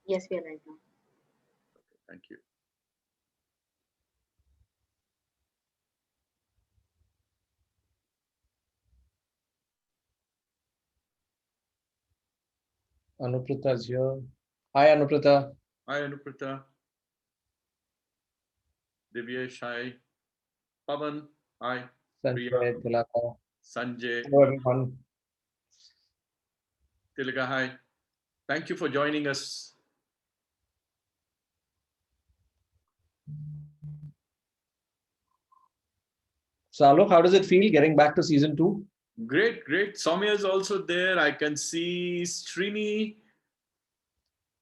Yes, we are right now. Thank you. Anuprita is here. Hi, Anuprita. Hi, Anuprita. Divyesh, hi. Pavan, hi. Sanjay, Priya, Tilaka. Sanjay, Hello, everyone. Tilaka, hi. Thank you for joining us. So, Alok, how does it feel getting back to season 2? Great, great. Soumya is also there. I can see Srini.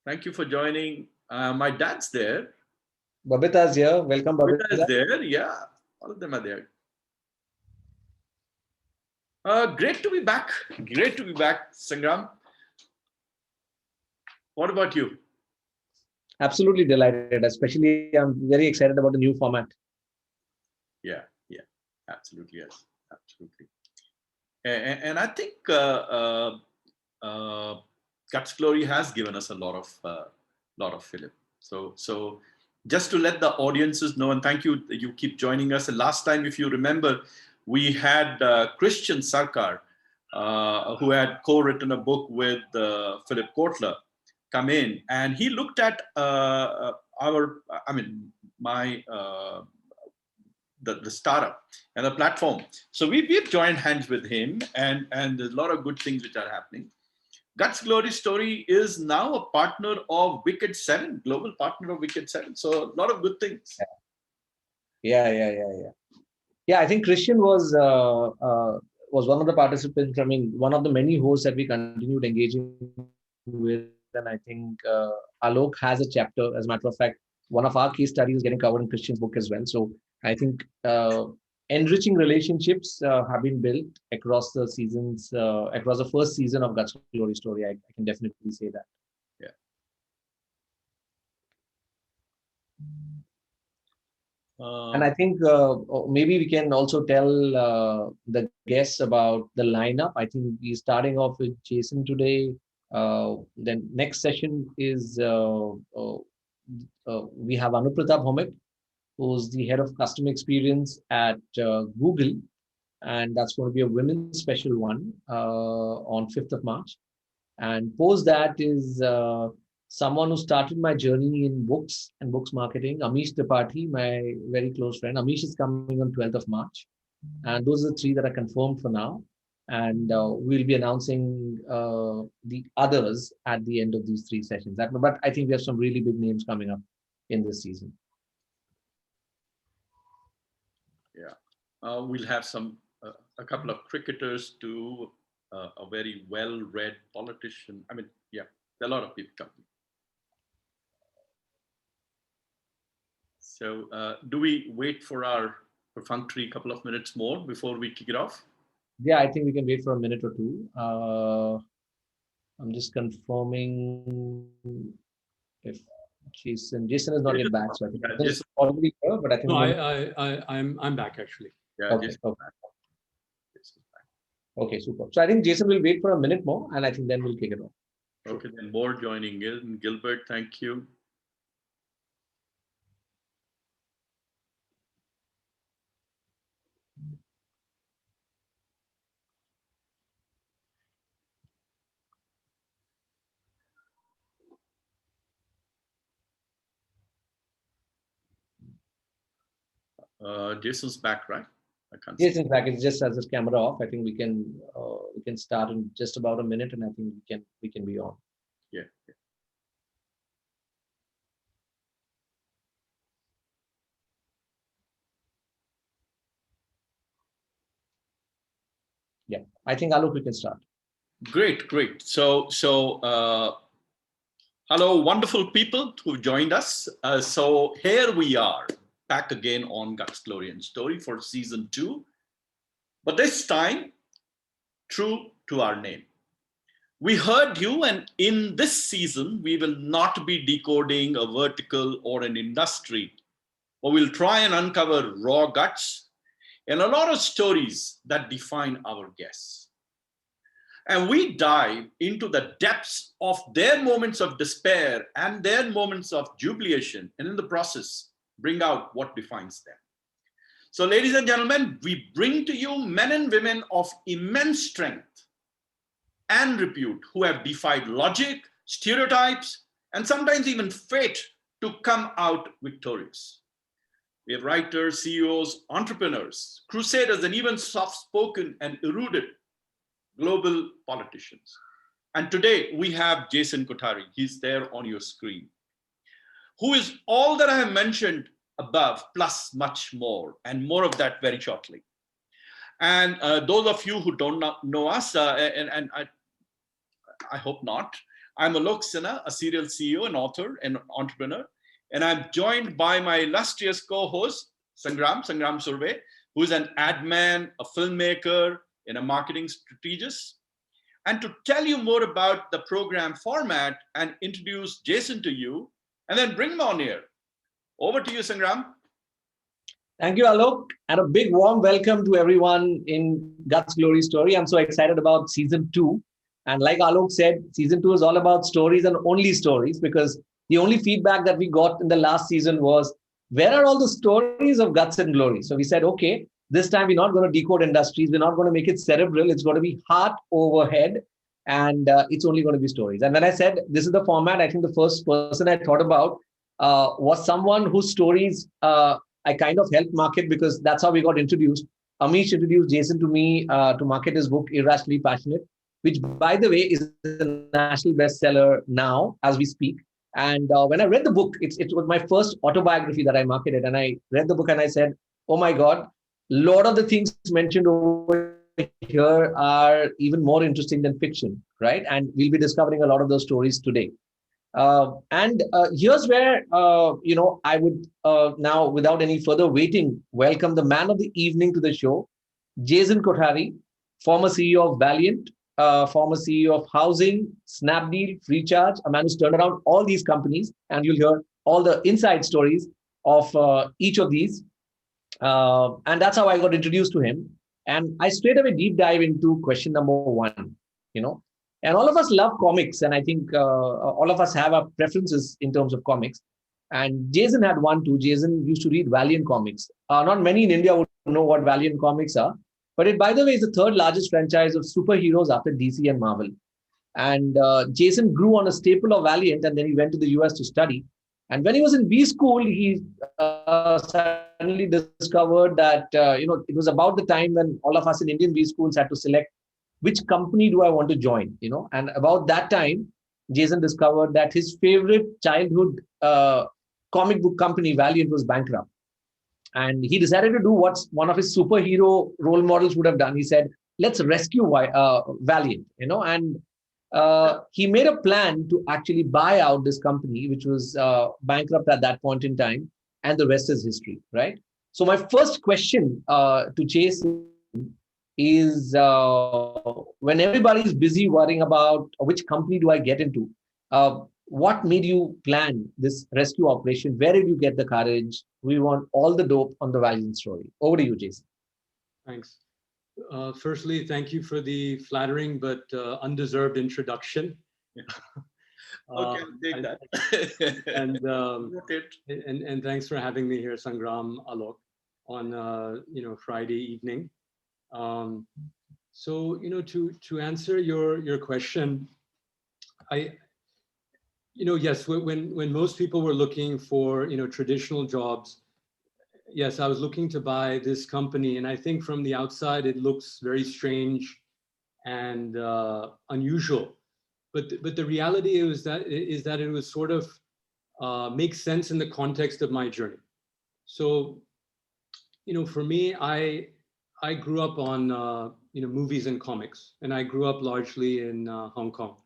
Thank you for joining. My dad's there. Babita's here. Welcome, Babita is Babita. there. Yeah, all of them are there. Great to be back. Great to be back, Sangram. What about you? Absolutely delighted. Especially, I'm very excited about the new format. Yeah, absolutely, yes, absolutely. And I think Guts Glory has given us a lot of film. So just to let the audiences know, and thank you, you keep joining us. And last time, if you remember, we had Christian Sarkar, who had co-written a book with Philip Kotler, come in, and he looked at the startup and the platform. So we've joined hands with him, and there's a lot of good things which are happening. Guts Glory Story is now a partner of Wicked 7, global partner of Wicked 7. So a lot of good things. Yeah. Yeah, I think Christian was one of the participants. I mean, one of the many hosts that we continued engaging with. And I think Alok has a chapter, as a matter of fact, one of our case studies is getting covered in Christian's book as well. So I think enriching relationships have been built across the seasons, across the first season of Guts Glory Story. I can definitely say that. Yeah. And I think maybe we can also tell the guests about the lineup. I think we're starting off with Jason today. Then next session is we have Anuprita Bhomik, who's the head of customer experience at Google. And that's going to be a women's special one on 5th of March. And post that is someone who started my journey in books and books marketing, Amish Tripathi, my very close friend. Amish is coming on 12th of March. And those are the 3 that are confirmed for now. And we'll be announcing the others at the end of these 3 sessions. But I think we have some really big names coming up in this season. Yeah. We'll have a couple of cricketers too, a very well-read politician. I mean, yeah, there are a lot of people coming. So do we wait for our perfunctory couple of minutes more before we kick it off? Yeah, I think we can wait for a minute or two. I'm just confirming if Jason is not yet back, so I think Jason already here, but I think no, I'm back actually. Yeah, okay, Jason's okay. back. Jason's back. Okay, super. So I think Jason will wait for a minute more, and I think then we'll kick it off. Okay, then more joining in. Gilbert, thank you. Jason's back, right? I can't see. Jason's back. It just has his camera off. I think we can start in just about a minute, and I think we can be on. Yeah. Yeah, I think Alok, we can start. Great. So hello, wonderful people who joined us. So here we are, back again on Guts Glory and Story for season 2. But this time, true to our name. We heard you, and in this season, we will not be decoding a vertical or an industry, but we'll try and uncover raw guts and a lot of stories that define our guests. And we dive into the depths of their moments of despair and their moments of jubilation, and in the process, bring out what defines them. So, ladies and gentlemen, we bring to you men and women of immense strength and repute who have defied logic, stereotypes, and sometimes even fate to come out victorious. We have writers, CEOs, entrepreneurs, crusaders, and even soft-spoken and erudite global politicians. And today we have Jason Kothari. He's there on your screen, who is all that I have mentioned above, plus much more, and more of that very shortly. And those of you who don't know us, and I hope not, I'm Alok Sinha, a serial CEO, an author, and entrepreneur. And I'm joined by my illustrious co-host, Sangram Surve, who is an ad man, a filmmaker, and a marketing strategist. And to tell you more about the program format and introduce Jason to you, and then bring him on here. Over to you, Sangram. Thank you, Alok, and a big warm welcome to everyone in Guts Glory Story. I'm so excited about season 2. And like Alok said, season 2 is all about stories and only stories, because the only feedback that we got in the last season was, where are all the stories of guts and glory? So we said, okay, this time we're not going to decode industries. We're not going to make it cerebral. It's going to be heart over head. And it's only going to be stories. And when I said this is the format, I think the first person I thought about was someone whose stories I kind of helped market, because that's how we got introduced. Amish introduced Jason to me to market his book, Irrationally Passionate, which, by the way, is a national bestseller now as we speak. And when I read the book, it was my first autobiography that I marketed. And I read the book and I said, oh my God, a lot of the things mentioned over here are even more interesting than fiction, right? And we'll be discovering a lot of those stories today. And here's where, I would now, without any further waiting, welcome the man of the evening to the show, Jason Kothari, former CEO of Valiant, former CEO of Housing, Snapdeal, Freecharge, a man who's turned around all these companies, and you'll hear all the inside stories of each of these. And that's how I got introduced to him. And I straight away deep dive into question number 1, And all of us love comics, and I think all of us have our preferences in terms of comics. And Jason had one too. Jason used to read Valiant Comics. Not many in India would know what Valiant Comics are. But it, by the way, is the third largest franchise of superheroes after DC and Marvel. And Jason grew on a staple of Valiant, and then he went to the US to study. And when he was in B school, he suddenly discovered that, it was about the time when all of us in Indian B schools had to select which company do I want to join, And about that time, Jason discovered that his favorite childhood comic book company, Valiant, was bankrupt. And he decided to do what one of his superhero role models would have done. He said, let's rescue Valiant, and he made a plan to actually buy out this company, which was bankrupt at that point in time. And the rest is history, right? So my first question to Jason is, when everybody's busy worrying about which company do I get into, what made you plan this rescue operation? Where did you get the courage? We want all the dope on the Valiant story. Over to you, Jason. Thanks. Firstly, thank you for the flattering but undeserved introduction. Okay, take that. and thanks for having me here, Sangram, Alok, on Friday evening. So to answer your question, yes, when most people were looking for traditional jobs, yes, I was looking to buy this company, and I think from the outside it looks very strange and unusual, but the reality is that it was sort of makes sense in the context of my journey. So for me, I grew up on movies and comics, and I grew up largely in Hong Kong,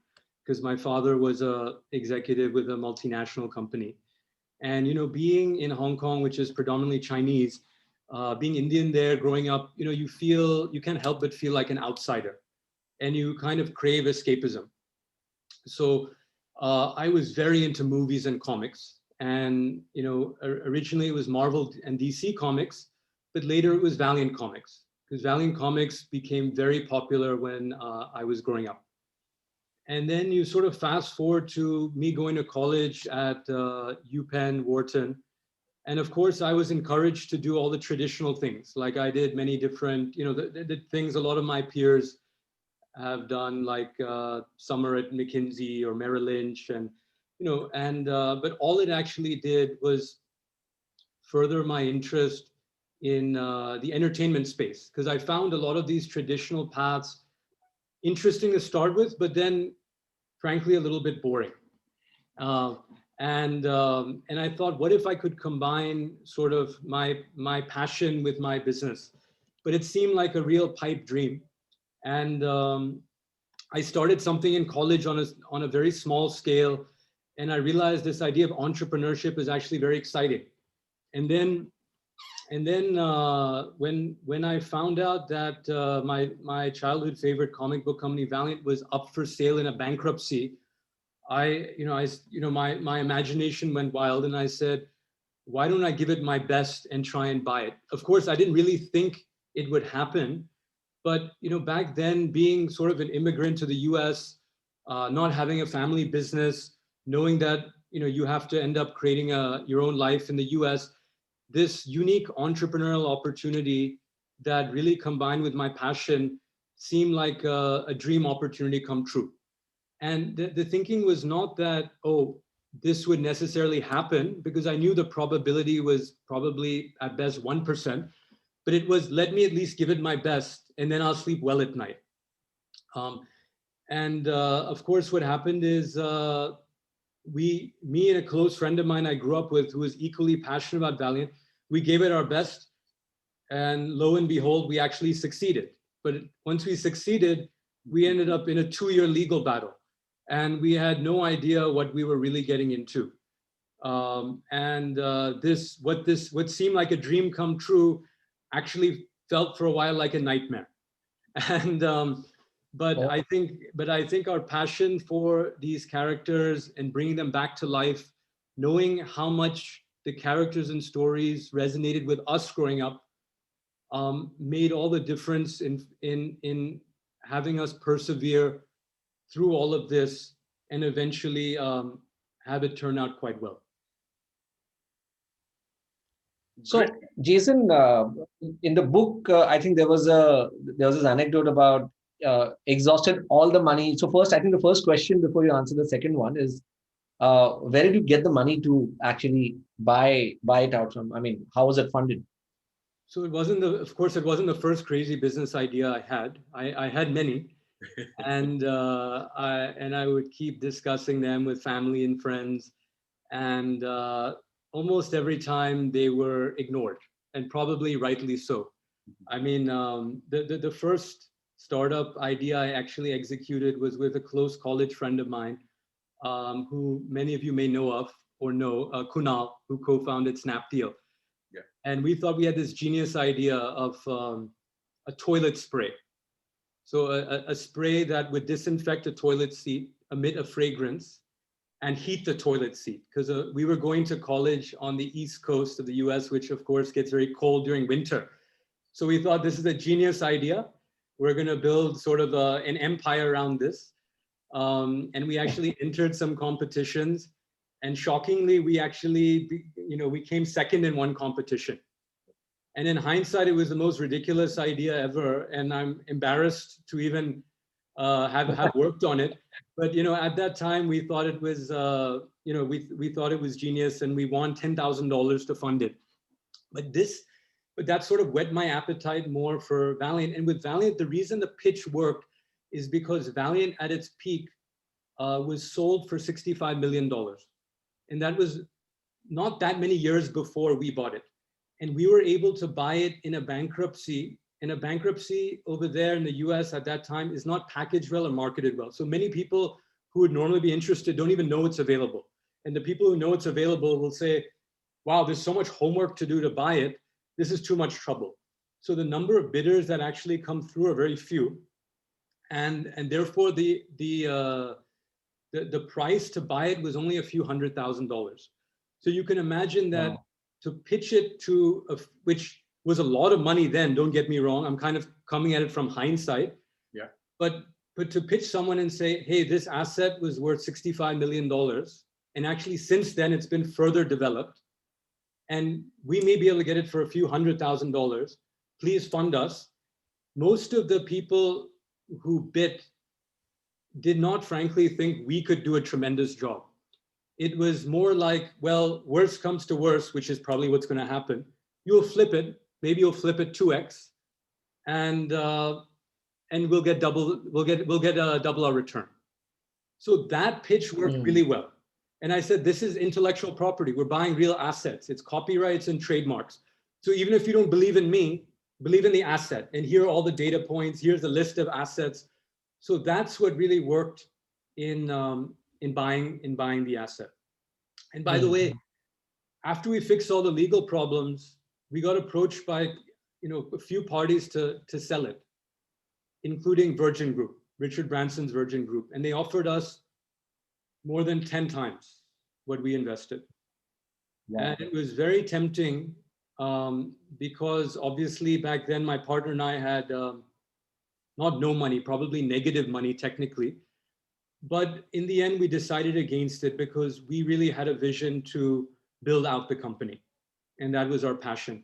because my father was a executive with a multinational company. And being in Hong Kong, which is predominantly Chinese, being Indian there, growing up, you can't help but feel like an outsider, and you kind of crave escapism. So I was very into movies and comics, and originally it was Marvel and DC Comics, but later it was Valiant Comics. because Valiant Comics became very popular when I was growing up. And then you sort of fast forward to me going to college at UPenn, Wharton. And of course, I was encouraged to do all the traditional things. Like I did many different, the things a lot of my peers have done, like summer at McKinsey or Merrill Lynch. And, but all it actually did was further my interest in the entertainment space. Because I found a lot of these traditional paths interesting to start with, but then frankly, a little bit boring. And I thought, what if I could combine sort of my passion with my business? But it seemed like a real pipe dream. And I started something in college on a very small scale. And I realized this idea of entrepreneurship is actually very exciting. And then when I found out that my childhood favorite comic book company, Valiant, was up for sale in a bankruptcy, my imagination went wild, and I said, why don't I give it my best and try and buy it? Of course, I didn't really think it would happen, but back then, being sort of an immigrant to the US, not having a family business, knowing that you have to end up creating your own life in the US, this unique entrepreneurial opportunity that really combined with my passion seemed like a dream opportunity come true. And the thinking was not that, oh, this would necessarily happen, because I knew the probability was probably at best 1%, but it was, let me at least give it my best, and then I'll sleep well at night. Of course, what happened is me and a close friend of mine I grew up with, who was equally passionate about Valiant, we gave it our best, and lo and behold, we actually succeeded. But once we succeeded, we ended up in a 2-year legal battle. And we had no idea what we were really getting into. What seemed like a dream come true actually felt for a while like a nightmare. And I think our passion for these characters and bringing them back to life, knowing how much the characters and stories resonated with us growing up, made all the difference in having us persevere through all of this and eventually have it turn out quite well. So, Jason, in the book, I think there was this anecdote about exhausted all the money. So first, I think the first question before you answer the second one is, where did you get the money to actually buy it out from? I mean, how was it funded? So it wasn't the first crazy business idea I had. I had many. And I would keep discussing them with family and friends, and almost every time they were ignored, and probably rightly so. I mean, the first startup idea I actually executed was with a close college friend of mine, who many of you may know of or know, Kunal, who co-founded Snapdeal. Yeah. And we thought we had this genius idea of a toilet spray. So a spray that would disinfect a toilet seat, emit a fragrance, and heat the toilet seat. Because we were going to college on the East Coast of the US, which of course gets very cold during winter. So we thought, this is a genius idea. We're going to build sort of an empire around this. And we actually entered some competitions. And shockingly, we came second in one competition. And in hindsight, it was the most ridiculous idea ever. And I'm embarrassed to even have worked on it. But, at that time, we thought it was, we thought it was genius, and we won $10,000 to fund it. But that sort of whet my appetite more for Valiant. And with Valiant, the reason the pitch worked is because Valiant at its peak was sold for $65 million. And that was not that many years before we bought it. And we were able to buy it in a bankruptcy. And a bankruptcy over there in the US at that time is not packaged well or marketed well. So many people who would normally be interested don't even know it's available. And the people who know it's available will say, wow, there's so much homework to do to buy it. This is too much trouble. So the number of bidders that actually come through are very few. And therefore the price to buy it was only a few $100,000. So you can imagine that to pitch it to which was a lot of money then, don't get me wrong. I'm kind of coming at it from hindsight. Yeah. But to pitch someone and say, hey, this asset was worth $65 million. And actually since then it's been further developed. And we may be able to get it for a few $100,000. Please fund us. Most of the people who bid did not frankly think we could do a tremendous job. It was more like, well, worst comes to worst, which is probably what's going to happen. You'll flip it. Maybe you'll flip it 2x, and we'll get double our return. So that pitch worked really well. And I said, this is intellectual property. We're buying real assets. It's copyrights and trademarks. So even if you don't believe in me, believe in the asset. And here are all the data points. Here's a list of assets. So that's what really worked in buying the asset. And by the way, after we fixed all the legal problems, we got approached by a few parties to sell it, including Virgin Group, Richard Branson's Virgin Group. And they offered us more than 10 times what we invested. Wow. And it was very tempting because obviously back then my partner and I had not no money, probably negative money technically. But in the end, we decided against it because we really had a vision to build out the company. And that was our passion.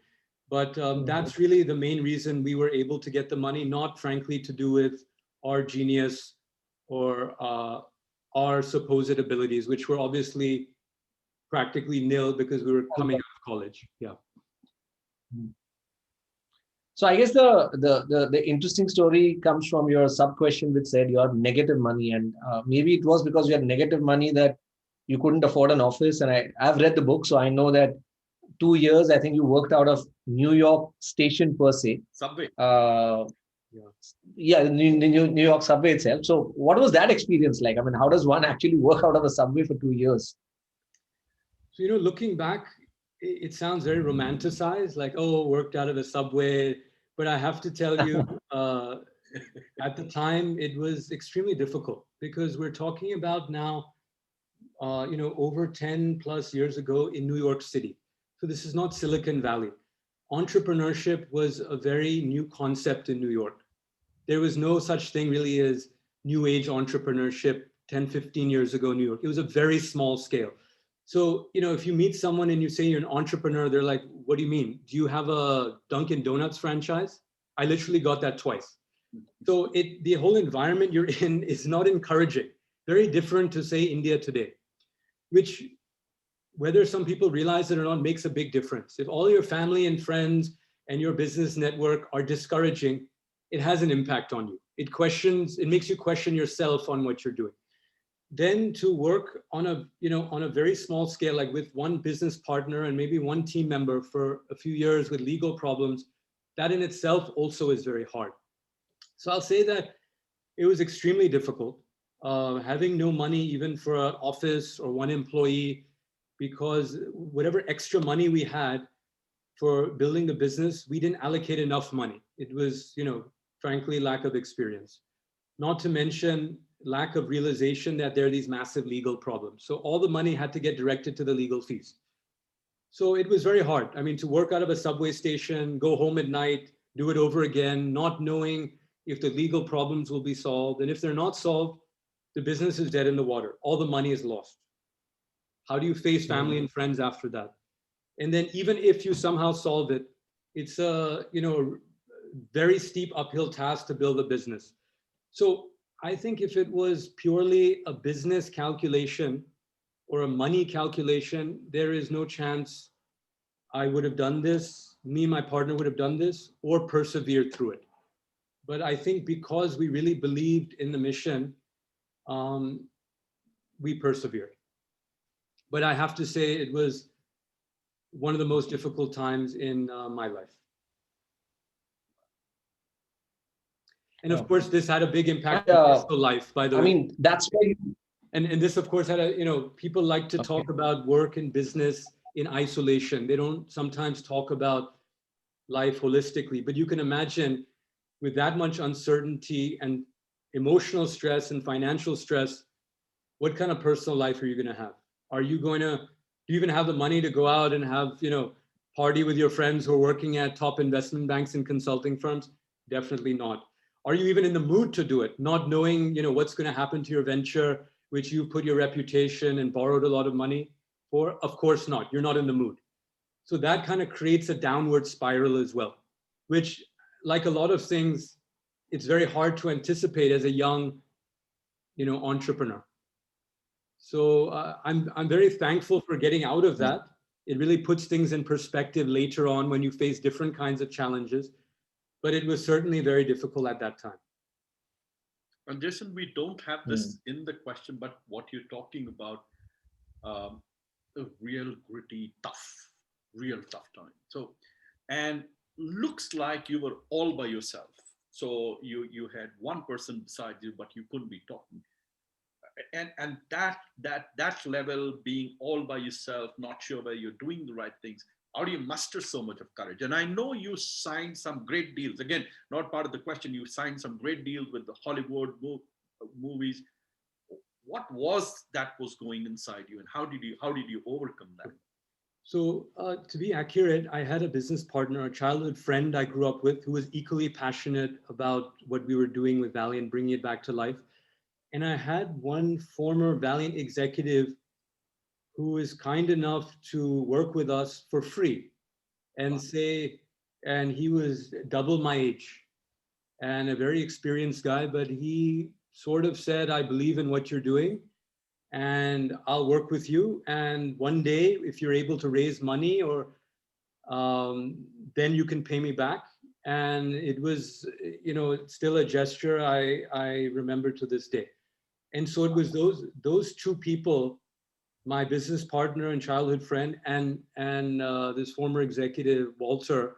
But that's really the main reason we were able to get the money, not frankly to do with our genius or our supposed abilities, which were obviously practically nil because we were coming out of college. Yeah. So I guess the interesting story comes from your sub question, which said you have negative money, and maybe it was because you had negative money that you couldn't afford an office. And I've read the book, so I know that 2 years, I think you worked out of New York Station per se. Subway. Yeah, the New York subway itself. So what was that experience like? I mean, how does one actually work out of a subway for 2 years? So, looking back, it sounds very romanticized, like, oh, worked out of a subway. But I have to tell you, at the time, it was extremely difficult because we're talking about now, over 10 plus years ago in New York City. So this is not Silicon Valley. Entrepreneurship was a very new concept in New York. There was no such thing really as new age entrepreneurship 10, 15 years ago in New York. It was a very small scale. So, if you meet someone and you say you're an entrepreneur, they're like, what do you mean? Do you have a Dunkin' Donuts franchise? I literally got that twice. So the whole environment you're in is not encouraging. Very different to say India today, which whether some people realize it or not makes a big difference. If all your family and friends and your business network are discouraging, it has an impact on you. It makes you question yourself on what you're doing. Then to work on a very small scale, like with one business partner and maybe one team member for a few years with legal problems, that in itself also is very hard. So I'll say that it was extremely difficult, having no money even for an office or one employee, because whatever extra money we had for building the business, we didn't allocate enough money. It was, frankly, lack of experience. Not to mention lack of realization that there are these massive legal problems. So all the money had to get directed to the legal fees. So it was very hard. I mean, to work out of a subway station, go home at night, do it over again, not knowing if the legal problems will be solved. And if they're not solved, the business is dead in the water. All the money is lost. How do you face family and friends after that? And then even if you somehow solve it, it's a very steep uphill task to build a business. So I think if it was purely a business calculation or a money calculation, there is no chance I would have done this, me and my partner would have done this, or persevered through it. But I think because we really believed in the mission, we persevered. But I have to say it was one of the most difficult times in my life. And of course, this had a big impact on personal life, by the way. I mean, that's why you... And this, of course, had people like to talk about work and business in isolation. They don't sometimes talk about life holistically, but you can imagine with that much uncertainty and emotional stress and financial stress, what kind of personal life are you going to have? Do you even have the money to go out and have, party with your friends who are working at top investment banks and consulting firms? Definitely not. Are you even in the mood to do it? Not knowing, what's going to happen to your venture, which you put your reputation and borrowed a lot of money for? Of course not. You're not in the mood. So that kind of creates a downward spiral as well, which, like a lot of things, it's very hard to anticipate as a young, entrepreneur. So I'm very thankful for getting out of that. It really puts things in perspective later on when you face different kinds of challenges. But it was certainly very difficult at that time. And Jason, we don't have this in the question, but what you're talking about, a real gritty, real tough time. So, and looks like you were all by yourself. So you had one person beside you, but you couldn't be talking. And that level, being all by yourself, not sure whether you're doing the right things. How do you muster so much of courage? And I know you signed some great deals. Again, not part of the question. You signed some great deals with the Hollywood movies. What was that was going inside you, and how did you overcome that? So to be accurate, I had a business partner, a childhood friend I grew up with, who was equally passionate about what we were doing with Valiant, bringing it back to life. And I had one former Valiant executive who was kind enough to work with us for free and and he was double my age and a very experienced guy, but he sort of said, I believe in what you're doing and I'll work with you. And one day, if you're able to raise money or then you can pay me back. And it was, still a gesture I remember to this day. And so it was those two people, my business partner and childhood friend, and this former executive, Walter,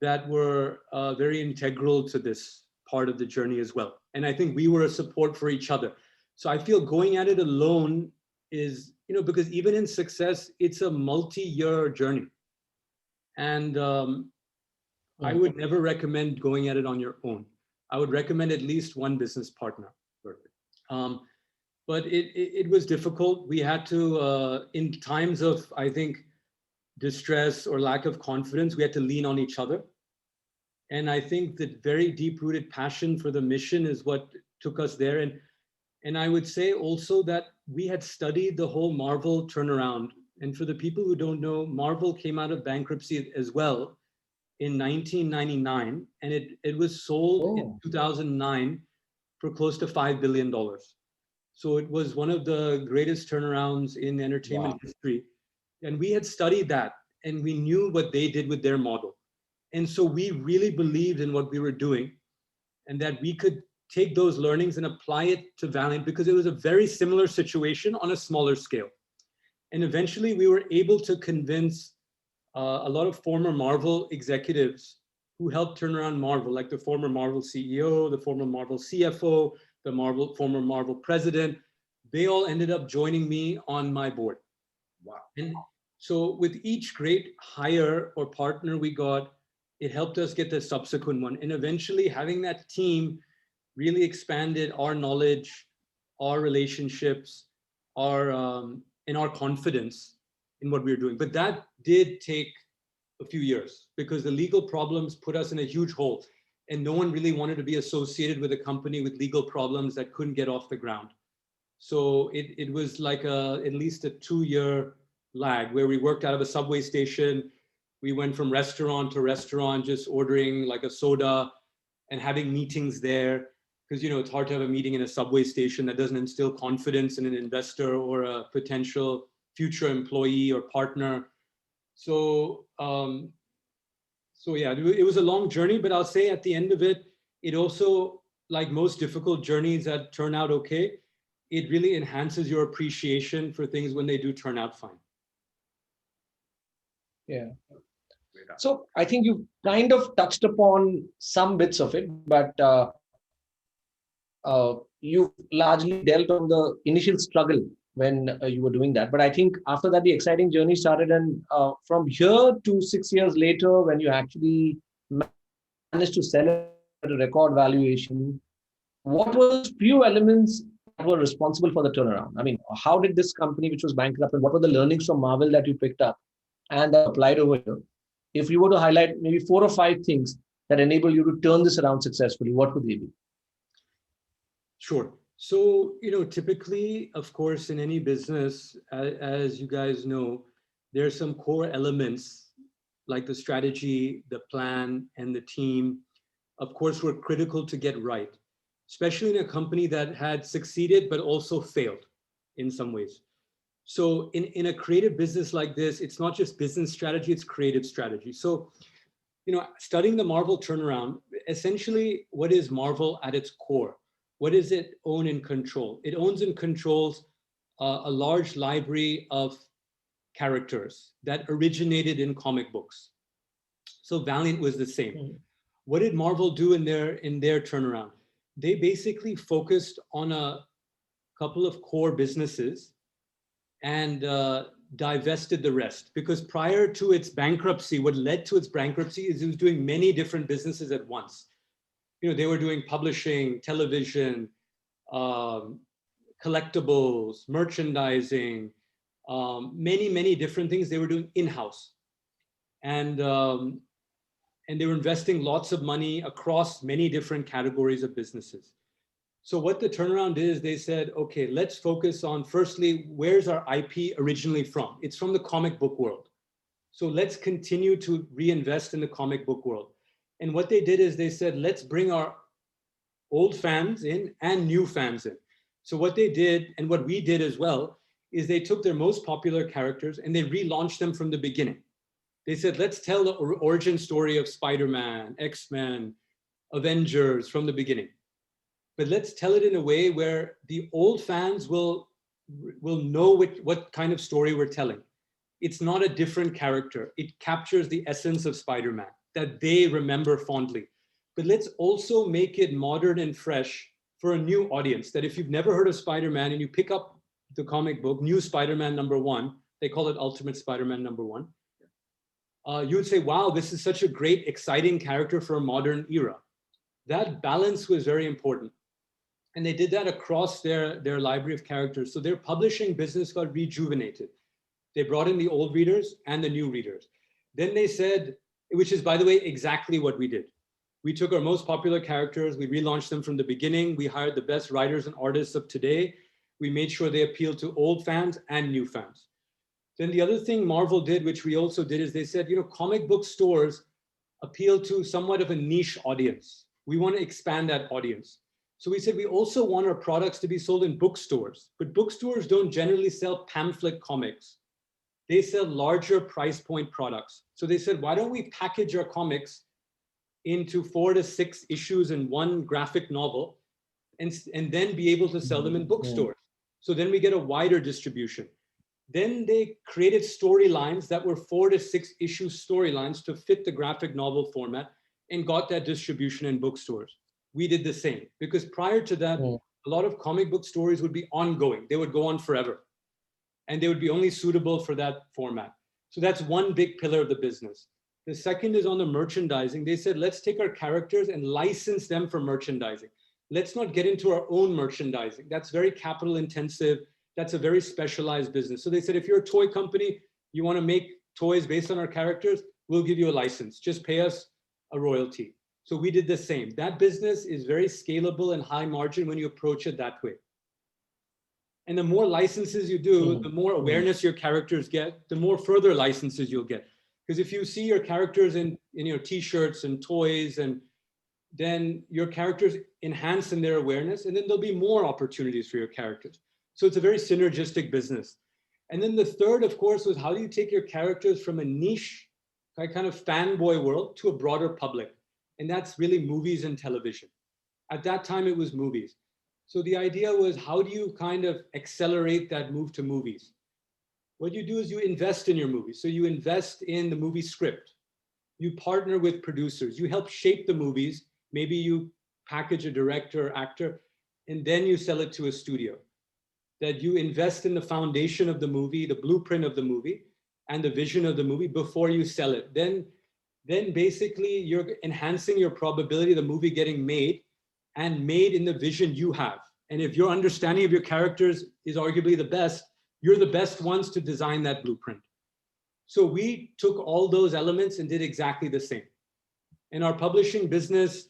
that were very integral to this part of the journey as well. And I think we were a support for each other. So I feel going at it alone is, because even in success, it's a multi-year journey. And I would never recommend going at it on your own. I would recommend at least one business partner. But it was difficult. We had to, in times of, I think, distress or lack of confidence, we had to lean on each other. And I think that very deep-rooted passion for the mission is what took us there. And I would say also that we had studied the whole Marvel turnaround. And for the people who don't know, Marvel came out of bankruptcy as well in 1999. And it was sold in 2009 for close to $5 billion. So it was one of the greatest turnarounds in entertainment history. And we had studied that and we knew what they did with their model. And so we really believed in what we were doing and that we could take those learnings and apply it to Valiant because it was a very similar situation on a smaller scale. And eventually we were able to convince a lot of former Marvel executives who helped turn around Marvel, like the former Marvel CEO, the former Marvel CFO, the former Marvel president. They all ended up joining me on my board. Wow. And so with each great hire or partner we got, it helped us get the subsequent one. And eventually having that team really expanded our knowledge, our relationships, and our confidence in what we were doing. But that did take a few years because the legal problems put us in a huge hole. And no one really wanted to be associated with a company with legal problems that couldn't get off the ground. So it was like at least a 2-year lag where we worked out of a subway station. We went from restaurant to restaurant, just ordering like a soda and having meetings there. Because, it's hard to have a meeting in a subway station that doesn't instill confidence in an investor or a potential future employee or partner. So yeah, it was a long journey, but I'll say at the end of it, it also, like most difficult journeys that turn out okay, it really enhances your appreciation for things when they do turn out fine. Yeah. So I think you kind of touched upon some bits of it, but you largely dealt on the initial struggle when you were doing that. But I think after that, the exciting journey started. And from here to 6 years later, when you actually managed to sell it at a record valuation, what were those few elements that were responsible for the turnaround? I mean, how did this company, which was bankrupt, and what were the learnings from Marvel that you picked up and applied over here. If you were to highlight maybe 4 or 5 things that enable you to turn this around successfully, what would they be? Sure. So, typically, of course, in any business, as you guys know, there are some core elements like the strategy, the plan, and the team, of course, were critical to get right, especially in a company that had succeeded but also failed in some ways. So in a creative business like this, it's not just business strategy, it's creative strategy. So, studying the Marvel turnaround, essentially, what is Marvel at its core? What does it own and control? It owns and controls a large library of characters that originated in comic books. So Valiant was the same. Mm-hmm. What did Marvel do in their turnaround? They basically focused on a couple of core businesses and divested the rest, because prior to its bankruptcy, what led to its bankruptcy is it was doing many different businesses at once. They were doing publishing, television, collectibles, merchandising, many different things they were doing in-house. And they were investing lots of money across many different categories of businesses. So what the turnaround is, they said, okay, let's focus on, firstly, where's our IP originally from? It's from the comic book world. So let's continue to reinvest in the comic book world. And what they did is they said, let's bring our old fans in and new fans in. So what they did, and what we did as well, is they took their most popular characters and they relaunched them from the beginning. They said, let's tell the origin story of Spider-Man, X-Men, Avengers from the beginning. But let's tell it in a way where the old fans will know what kind of story we're telling. It's not a different character. It captures the essence of Spider-Man that they remember fondly. But let's also make it modern and fresh for a new audience, that if you've never heard of Spider-Man and you pick up the comic book, New Spider-Man #1, they call it Ultimate Spider-Man #1, you would say, wow, this is such a great, exciting character for a modern era. That balance was very important. And they did that across their library of characters. So their publishing business got rejuvenated. They brought in the old readers and the new readers. Then they said, which is, by the way, exactly what we did. We took our most popular characters, we relaunched them from the beginning, we hired the best writers and artists of today, we made sure they appealed to old fans and new fans. Then the other thing Marvel did, which we also did, is they said, comic book stores appeal to somewhat of a niche audience. We want to expand that audience. So we said we also want our products to be sold in bookstores, but bookstores don't generally sell pamphlet comics. They sell larger price point products. So they said, why don't we package our comics into 4 to 6 issues in one graphic novel and then be able to sell them in bookstores. So then we get a wider distribution. Then they created storylines that were 4 to 6 issue storylines to fit the graphic novel format and got that distribution in bookstores. We did the same, because prior to that, a lot of comic book stories would be ongoing. They would go on forever, and they would be only suitable for that format. So that's one big pillar of the business. The second is on the merchandising. They said, let's take our characters and license them for merchandising. Let's not get into our own merchandising. That's very capital intensive. That's a very specialized business. So they said, if you're a toy company, you want to make toys based on our characters, we'll give you a license. Just pay us a royalty. So we did the same. That business is very scalable and high margin when you approach it that way. And the more licenses you do, the more awareness your characters get, the more further licenses you'll get. Because if you see your characters in your t-shirts and toys, and then your characters enhance in their awareness, and then there'll be more opportunities for your characters. So it's a very synergistic business. And then the third, of course, was how do you take your characters from a niche kind of fanboy world to a broader public? And that's really movies and television. At that time, it was movies. So the idea was, how do you kind of accelerate that move to movies? What you do is you invest in your movies. So you invest in the movie script. You partner with producers. You help shape the movies. Maybe you package a director or actor, and then you sell it to a studio. That you invest in the foundation of the movie, the blueprint of the movie, and the vision of the movie before you sell it. Then basically you're enhancing your probability of the movie getting made, and made in the vision you have. And if your understanding of your characters is arguably the best, you're the best ones to design that blueprint. So we took all those elements and did exactly the same. And our publishing business,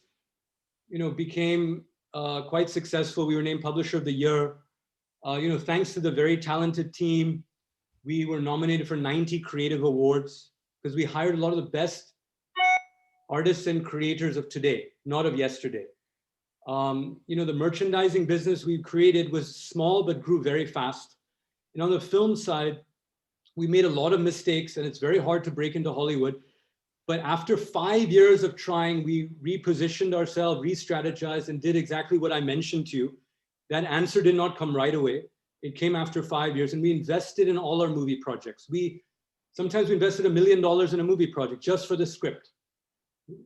became quite successful. We were named Publisher of the Year. Thanks to the very talented team, we were nominated for 90 creative awards because we hired a lot of the best artists and creators of today, not of yesterday. The merchandising business we created was small but grew very fast. And on the film side, we made a lot of mistakes, and it's very hard to break into Hollywood. But after 5 years of trying, we repositioned ourselves, re-strategized, and did exactly what I mentioned to you. That answer did not come right away. It came after 5 years, and we invested in all our movie projects. Sometimes we invested $1 million in a movie project just for the script.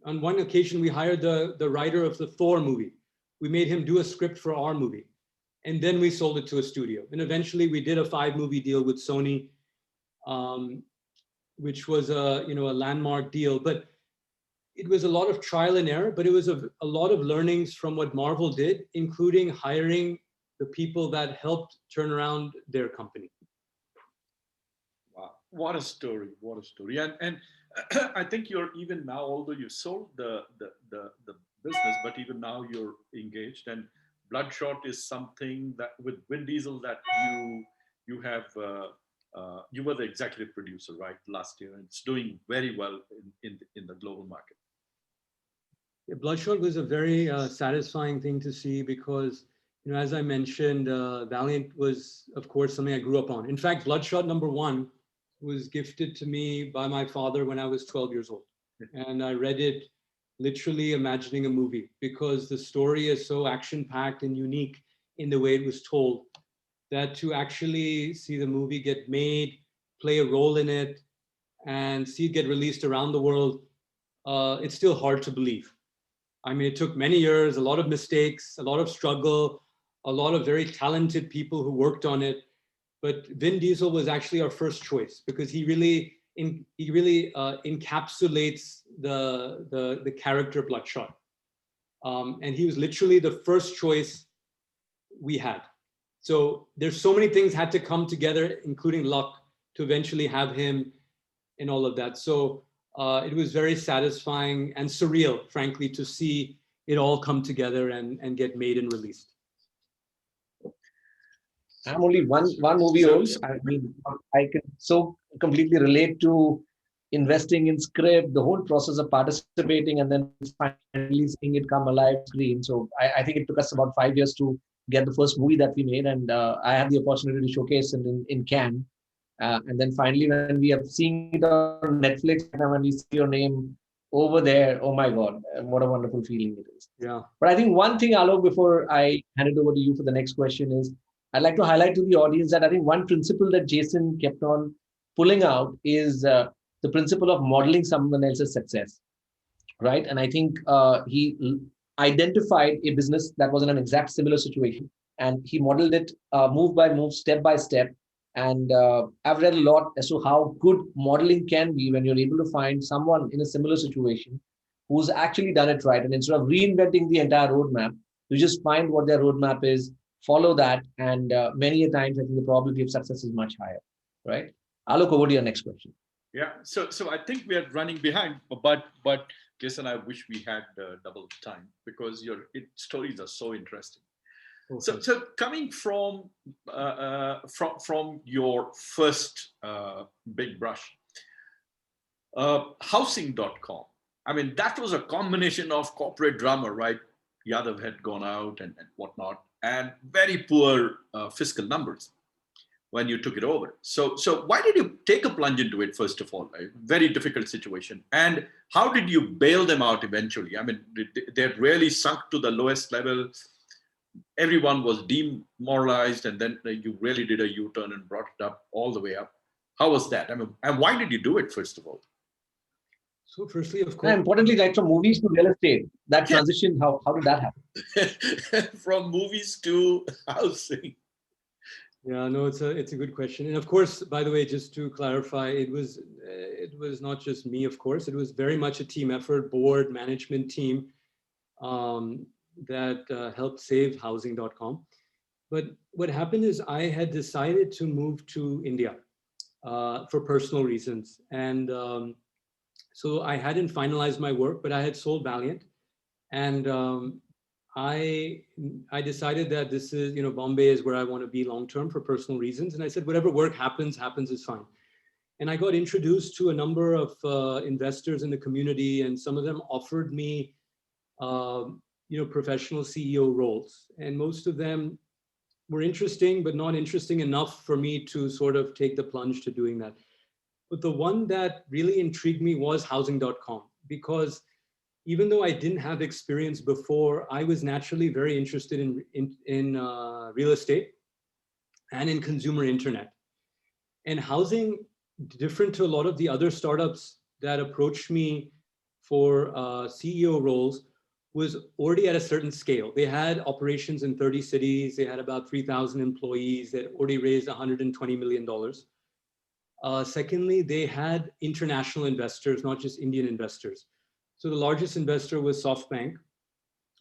On one occasion, we hired the writer of the Thor movie. We made him do a script for our movie. And then we sold it to a studio. And eventually we did a 5-movie deal with Sony, which was a landmark deal. But it was a lot of trial and error, but it was a lot of learnings from what Marvel did, including hiring the people that helped turn around their company. Wow, what a story! What a story! And I think you're even now, although you sold the business, but even now you're engaged. And Bloodshot is something that with Vin Diesel that you have. You were the executive producer, right, last year, and it's doing very well in the global market. Yeah, Bloodshot was a very satisfying thing to see because, as I mentioned, Valiant was, of course, something I grew up on. In fact, Bloodshot #1 was gifted to me by my father when I was 12 years old. And I read it literally imagining a movie because the story is so action-packed and unique in the way it was told that to actually see the movie get made, play a role in it, and see it get released around the world, it's still hard to believe. I mean, it took many years, a lot of mistakes, a lot of struggle, a lot of very talented people who worked on it. But Vin Diesel was actually our first choice because he really encapsulates the character Bloodshot. And he was literally the first choice we had. So there's so many things had to come together, including luck, to eventually have him and all of that. So it was very satisfying and surreal, frankly, to see it all come together and get made and released. I'm only one movie old. I mean, I can so completely relate to investing in script, the whole process of participating, and then finally seeing it come alive screen. So I think it took us about 5 years to get the first movie that we made, and I had the opportunity to showcase it in Cannes. And then finally, when we have seen it on Netflix, and when we see your name over there, oh my God, what a wonderful feeling it is. Yeah. But I think one thing, Alok, before I hand it over to you for the next question is, I'd like to highlight to the audience that I think one principle that Jason kept on pulling out is the principle of modeling someone else's success, right? And I think he identified a business that was in an exact similar situation, and he modeled it move by move, step by step. And I've read a lot as to how good modeling can be when you're able to find someone in a similar situation who's actually done it right. And instead of reinventing the entire roadmap, you just find what their roadmap is, follow that, and many a times I think the probability of success is much higher, right? I'll look over to your next question. Yeah, so I think we are running behind, but Jason, I wish we had double time because your stories are so interesting. Okay. So coming from your first big brush, housing.com. I mean, that was a combination of corporate drama, right? Yadav had gone out and whatnot, and very poor fiscal numbers when you took it over. So why did you take a plunge into it, first of all? A very difficult situation. And how did you bail them out eventually? I mean, they had really sunk to the lowest level. Everyone was demoralized, and then you really did a U-turn and brought it up all the way up. How was that? I mean, and why did you do it, first of all? So firstly, of course. And importantly, like from movies to real estate, that transition, how did that happen? From movies to housing. Yeah, no, it's a good question. And of course, by the way, just to clarify, it was not just me, of course. It was very much a team effort, board, management team that helped save housing.com. But what happened is I had decided to move to India. for personal reasons. And so I hadn't finalized my work, but I had sold Valiant. And I decided that this is, Bombay is where I want to be long-term for personal reasons. And I said, whatever work happens is fine. And I got introduced to a number of investors in the community, and some of them offered me, professional CEO roles. And most of them were interesting, but not interesting enough for me to sort of take the plunge to doing that. But the one that really intrigued me was housing.com, because even though I didn't have experience before, I was naturally very interested in real estate and in consumer internet. And housing, different to a lot of the other startups that approached me for CEO roles, was already at a certain scale. They had operations in 30 cities. They had about 3,000 employees. They had already raised $120 million. Secondly, they had international investors, not just Indian investors. So the largest investor was SoftBank,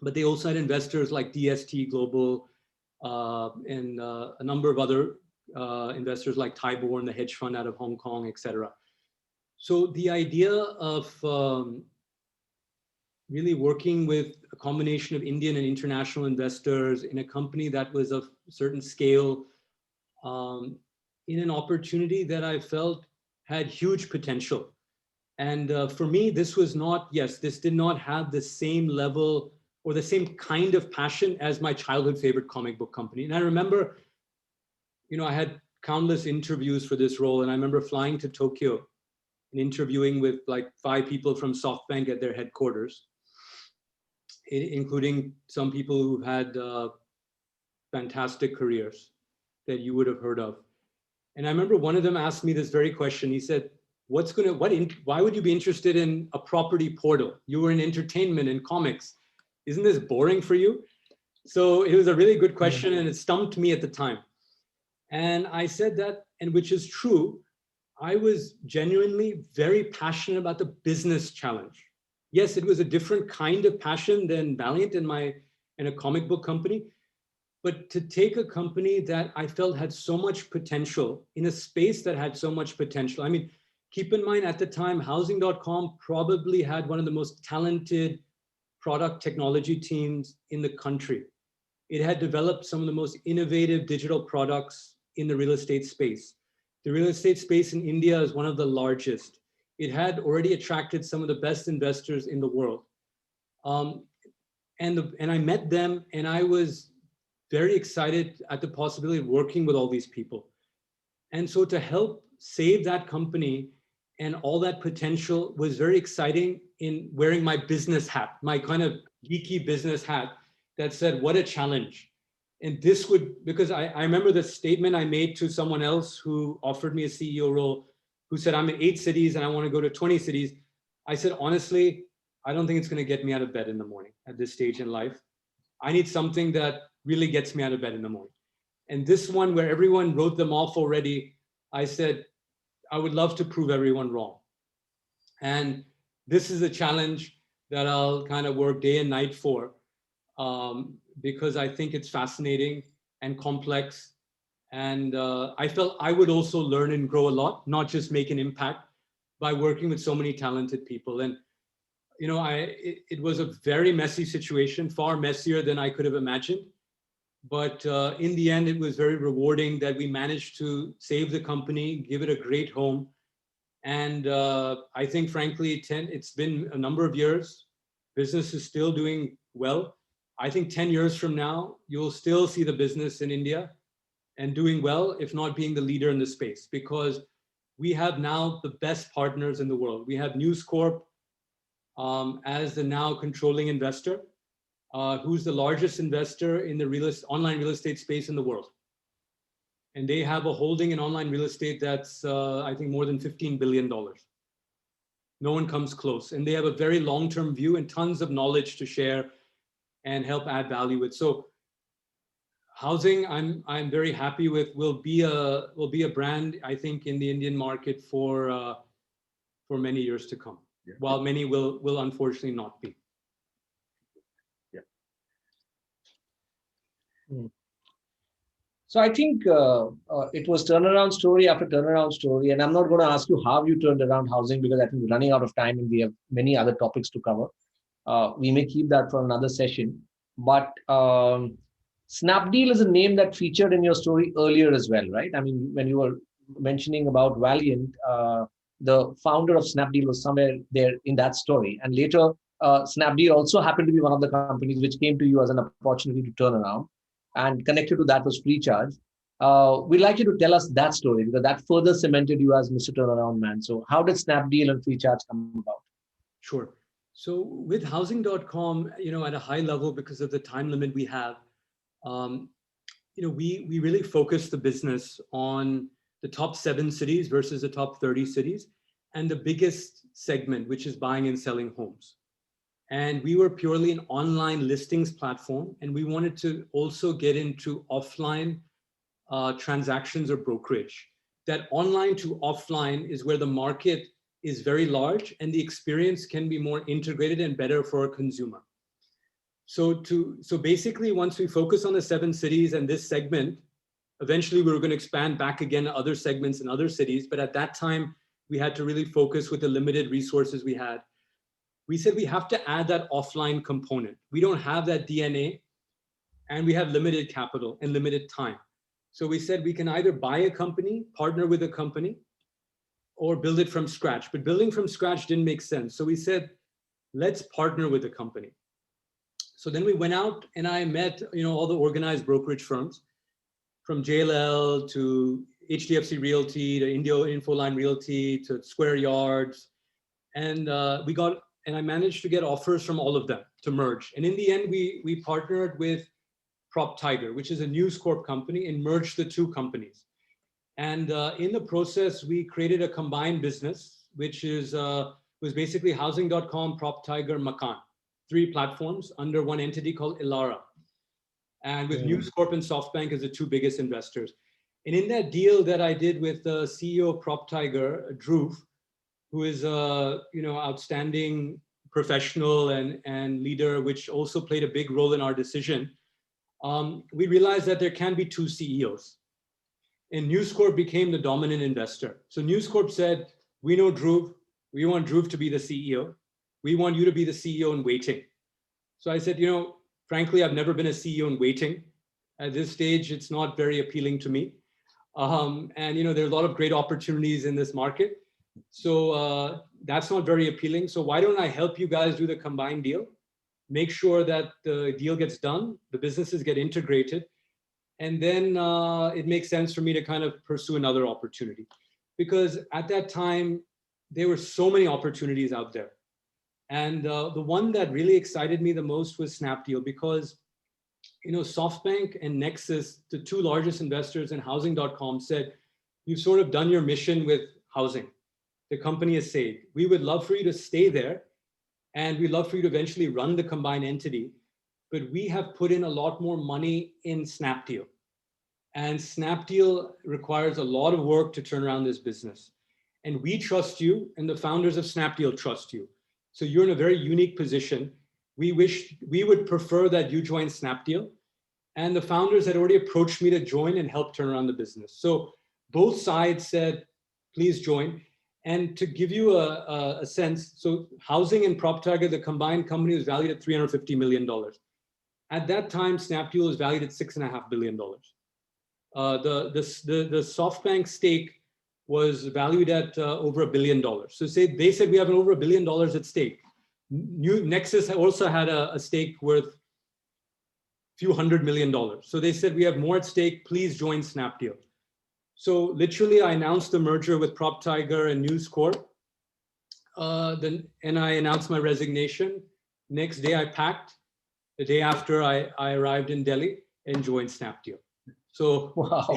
but they also had investors like DST Global and a number of other investors like Tyborn, the hedge fund out of Hong Kong, et cetera. So the idea of really working with a combination of Indian and international investors in a company that was of certain scale, in an opportunity that I felt had huge potential. And for me, this was not, this did not have the same level or the same kind of passion as my childhood favorite comic book company. And I remember, I had countless interviews for this role. And I remember flying to Tokyo and interviewing with like 5 people from SoftBank at their headquarters, including some people who had fantastic careers that you would have heard of. And I remember one of them asked me this very question. He said, why would you be interested in a property portal? You were in entertainment and comics. Isn't this boring for you? So it was a really good question, and it stumped me at the time. And I said that, and which is true, I was genuinely very passionate about the business challenge. Yes, it was a different kind of passion than Valiant in a comic book company, but to take a company that I felt had so much potential in a space that had so much potential. I mean, keep in mind at the time, housing.com probably had one of the most talented product technology teams in the country. It had developed some of the most innovative digital products in the real estate space. The real estate space in India is one of the largest. It had already attracted some of the best investors in the world. And I met them, and I was very excited at the possibility of working with all these people. And so to help save that company and all that potential was very exciting in wearing my business hat, my kind of geeky business hat that said, what a challenge. And this would, because I remember the statement I made to someone else who offered me a CEO role, who said, I'm in 8 cities and I want to go to 20 cities. I said, honestly, I don't think it's going to get me out of bed in the morning at this stage in life. I need something that really gets me out of bed in the morning. And this one, where everyone wrote them off already, I said, I would love to prove everyone wrong. And this is a challenge that I'll kind of work day and night for, because I think it's fascinating and complex. And I felt I would also learn and grow a lot, not just make an impact by working with so many talented people. And, it was a very messy situation, far messier than I could have imagined. But in the end, it was very rewarding that we managed to save the company, give it a great home. And I think, frankly, it's been a number of years. Business is still doing well. I think 10 years from now, you'll still see the business in India and doing well, if not being the leader in the space, because we have now the best partners in the world. We have News Corp as the now controlling investor, who's the largest investor in the online real estate space in the world. And they have a holding in online real estate that's, I think, more than $15 billion. No one comes close. And they have a very long-term view and tons of knowledge to share and help add value with. So housing, I'm very happy with, will be a brand, I think, in the Indian market for many years to come, while many will unfortunately not be. So I think it was turnaround story after turnaround story. And I'm not going to ask you how you turned around housing because I think we're running out of time and we have many other topics to cover. We may keep that for another session. But Snapdeal is a name that featured in your story earlier as well, right? I mean, when you were mentioning about Valiant, the founder of Snapdeal was somewhere there in that story. And later, Snapdeal also happened to be one of the companies which came to you as an opportunity to turn around. And connected to that was Freecharge. We'd like you to tell us that story because that further cemented you as Mr. Turnaround Man. So how did Snapdeal and Freecharge come about? Sure. So with housing.com, at a high level, because of the time limit we have, we really focus the business on the top 7 cities versus the top 30 cities and the biggest segment, which is buying and selling homes. And we were purely an online listings platform, and we wanted to also get into offline transactions or brokerage. That online to offline is where the market is very large and the experience can be more integrated and better for a consumer. So basically, once we focus on the 7 cities and this segment, eventually we were going to expand back again to other segments in other cities. But at that time, we had to really focus with the limited resources we had. We said we have to add that offline component. We don't have that DNA and we have limited capital and limited time. So we said we can either buy a company, partner with a company, or build it from scratch. But building from scratch didn't make sense. So we said, let's partner with a company. So then we went out and I met, all the organized brokerage firms from JLL to HDFC Realty to Indio Infoline Realty to Square Yards. And I managed to get offers from all of them to merge. And in the end, we partnered with PropTiger, which is a News Corp company, and merged the 2 companies. And in the process, we created a combined business, which was basically housing.com, PropTiger, Makan, 3 platforms under one entity called Elara. And with News Corp and SoftBank as the 2 biggest investors. And in that deal that I did with the CEO of PropTiger, Dhruv, who is a outstanding professional and leader, which also played a big role in our decision, we realized that there can be 2 CEOs. And News Corp became the dominant investor. So News Corp said, we know Dhruv, we want Dhruv to be the CEO. We want you to be the CEO in waiting. So I said, frankly, I've never been a CEO in waiting. At this stage, it's not very appealing to me. And there are a lot of great opportunities in this market. So that's not very appealing. So why don't I help you guys do the combined deal? Make sure that the deal gets done, the businesses get integrated, and then it makes sense for me to kind of pursue another opportunity. Because at that time, there were so many opportunities out there. And the one that really excited me the most was Snapdeal, because SoftBank and Nexus, the 2 largest investors in housing.com, said, you've sort of done your mission with housing. The company is saved. We would love for you to stay there, and we'd love for you to eventually run the combined entity. But we have put in a lot more money in Snapdeal. And Snapdeal requires a lot of work to turn around this business. And we trust you, and the founders of Snapdeal trust you. So you're in a very unique position. We would prefer that you join Snapdeal. And the founders had already approached me to join and help turn around the business. So both sides said, please join. And to give you a sense, so Housing and PropTiger, the combined company, was valued at $350 million. At that time, Snapdeal was valued at $6.5 billion. The SoftBank stake was valued at over $1 billion. So they said we have over $1 billion at stake. Nexus also had a stake worth a few $100 million. So they said we have more at stake, please join Snapdeal. So literally I announced the merger with PropTiger and News Corp. And I announced my resignation. Next day I packed. The day after I arrived in Delhi and joined Snapdeal. So wow.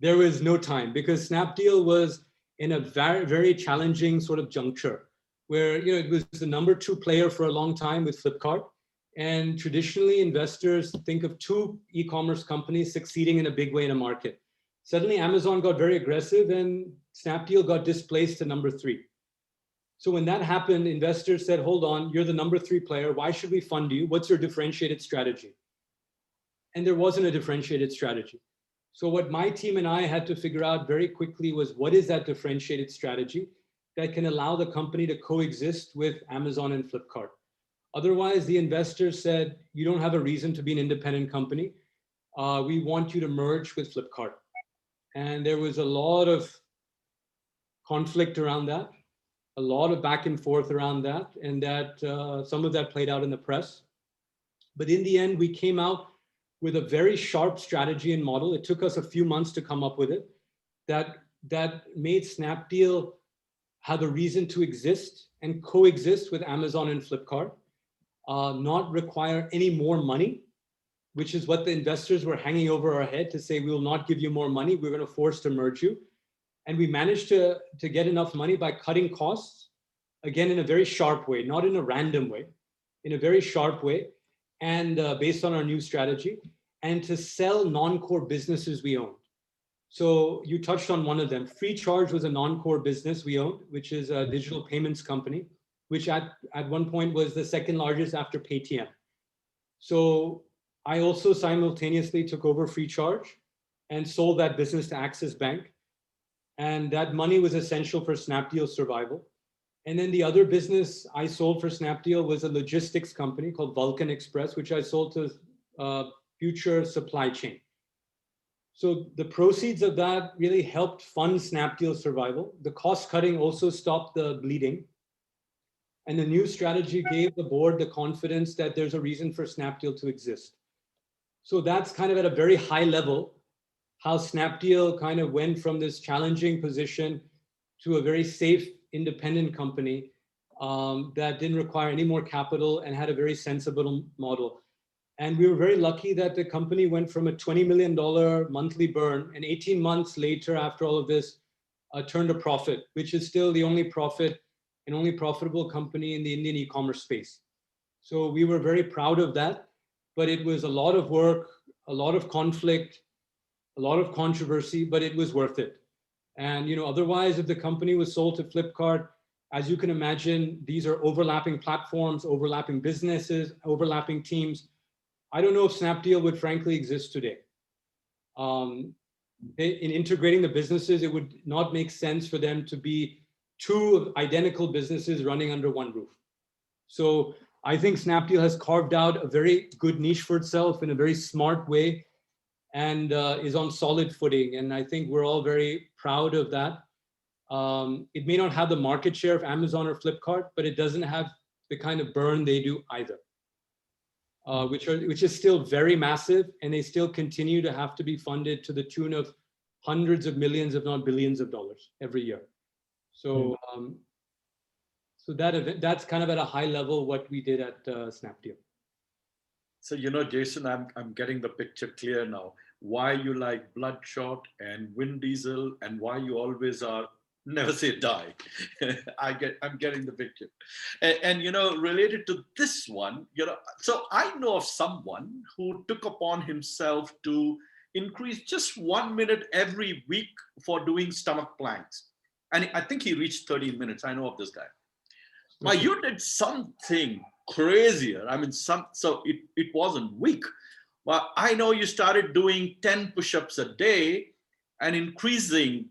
There was no time, because Snapdeal was in a very, very challenging sort of juncture where it was the number 2 player for a long time with Flipkart. And traditionally investors think of 2 e-commerce companies succeeding in a big way in a market. Suddenly Amazon got very aggressive and Snapdeal got displaced to number 3. So when that happened, investors said, hold on, you're the number 3 player. Why should we fund you? What's your differentiated strategy? And there wasn't a differentiated strategy. So what my team and I had to figure out very quickly was, what is that differentiated strategy that can allow the company to coexist with Amazon and Flipkart? Otherwise, the investors said, you don't have a reason to be an independent company. We want you to merge with Flipkart. And there was a lot of conflict around that, a lot of back and forth around that, and that some of that played out in the press. But in the end, we came out with a very sharp strategy and model. It took us a few months to come up with it, that made Snapdeal have a reason to exist and coexist with Amazon and Flipkart, not require any more money, which is what the investors were hanging over our head to say, we will not give you more money, we're going to force to merge you. And we managed to get enough money by cutting costs, again, in a very sharp way, not in a random way, in a very sharp way, and based on our new strategy, and to sell non-core businesses we owned. So you touched on one of them. Freecharge was a non-core business we owned, which is a digital payments company, which at one point was the second largest after Paytm. So I also simultaneously took over Freecharge and sold that business to Axis Bank. And that money was essential for Snapdeal's survival. And then the other business I sold for Snapdeal was a logistics company called Vulcan Express, which I sold to Future Supply Chain. So the proceeds of that really helped fund Snapdeal's survival. The cost cutting also stopped the bleeding. And the new strategy gave the board the confidence that there's a reason for Snapdeal to exist. So that's kind of at a very high level, how Snapdeal kind of went from this challenging position to a very safe, independent company that didn't require any more capital and had a very sensible model. And we were very lucky that the company went from a $20 million monthly burn, and 18 months later, after all of this, turned a profit, which is still the only profit and only profitable company in the Indian e-commerce space. So we were very proud of that, but it was a lot of work, a lot of conflict, a lot of controversy, but it was worth it. And otherwise, if the company was sold to Flipkart, as you can imagine, these are overlapping platforms, overlapping businesses, overlapping teams. I don't know if Snapdeal would frankly exist today. In integrating the businesses, it would not make sense for them to be two identical businesses running under one roof. So I think Snapdeal has carved out a very good niche for itself in a very smart way, and is on solid footing. And I think we're all very proud of that. It may not have the market share of Amazon or Flipkart, but it doesn't have the kind of burn they do either, which is still very massive, and they still continue to have to be funded to the tune of hundreds of millions, if not billions of dollars every year. So, so that's kind of at a high level what we did at Snapdeal. So, Jason, I'm getting the picture clear now. Why you like Bloodshot and Vin Diesel, and why you always are never say die. I'm getting the picture. And related to this one, so I know of someone who took upon himself to increase just 1 minute every week for doing stomach planks. And I think he reached 13 minutes. I know of this guy. Now you did something crazier. I mean, so it wasn't weak. Well, I know you started doing 10 push-ups a day and increasing,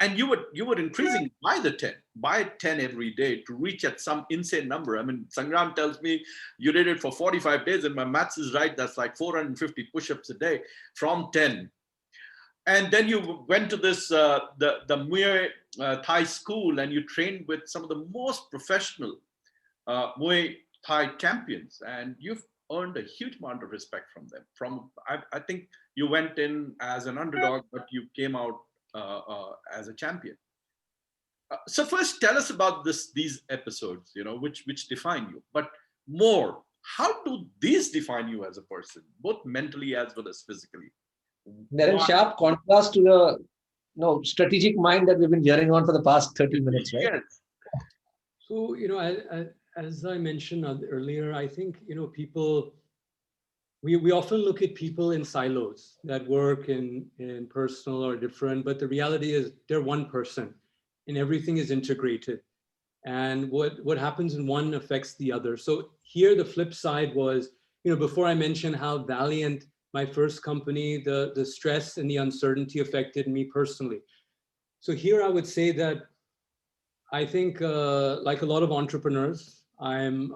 and you were increasing by 10 every day to reach at some insane number. I mean, Sangram tells me you did it for 45 days, and my maths is right. That's like 450 push-ups a day from 10. And then you went to this the Muay Thai school, and you trained with some of the most professional Muay Thai champions, and you've earned a huge amount of respect from them. I think you went in as an underdog, but you came out as a champion. So first, tell us about these episodes, which define you. But more, how do these define you as a person, both mentally as well as physically? They're in sharp contrast to the strategic mind that we've been hearing on for the past 30 minutes, right? Yes. So, as I mentioned earlier, I think, people, we often look at people in silos that work in personal or different, but the reality is they're one person and everything is integrated. And what happens in one affects the other. So here, the flip side was, before I mentioned how Valiant my first company, the stress and the uncertainty affected me personally. So here I would say that I think, like a lot of entrepreneurs, I'm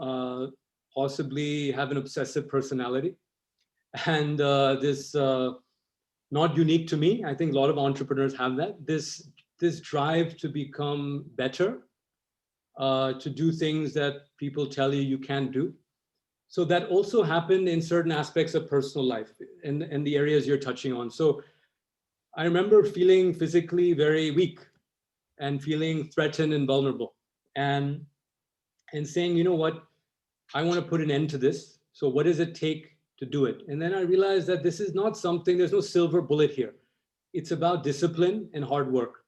possibly have an obsessive personality, and this not unique to me. I think a lot of entrepreneurs have that. This drive to become better, to do things that people tell you you can't do. So that also happened in certain aspects of personal life and the areas you're touching on. So I remember feeling physically very weak and feeling threatened and vulnerable, and saying, you know what, I want to put an end to this. So what does it take to do it? And then I realized that this is not something, there's no silver bullet here. It's about discipline and hard work.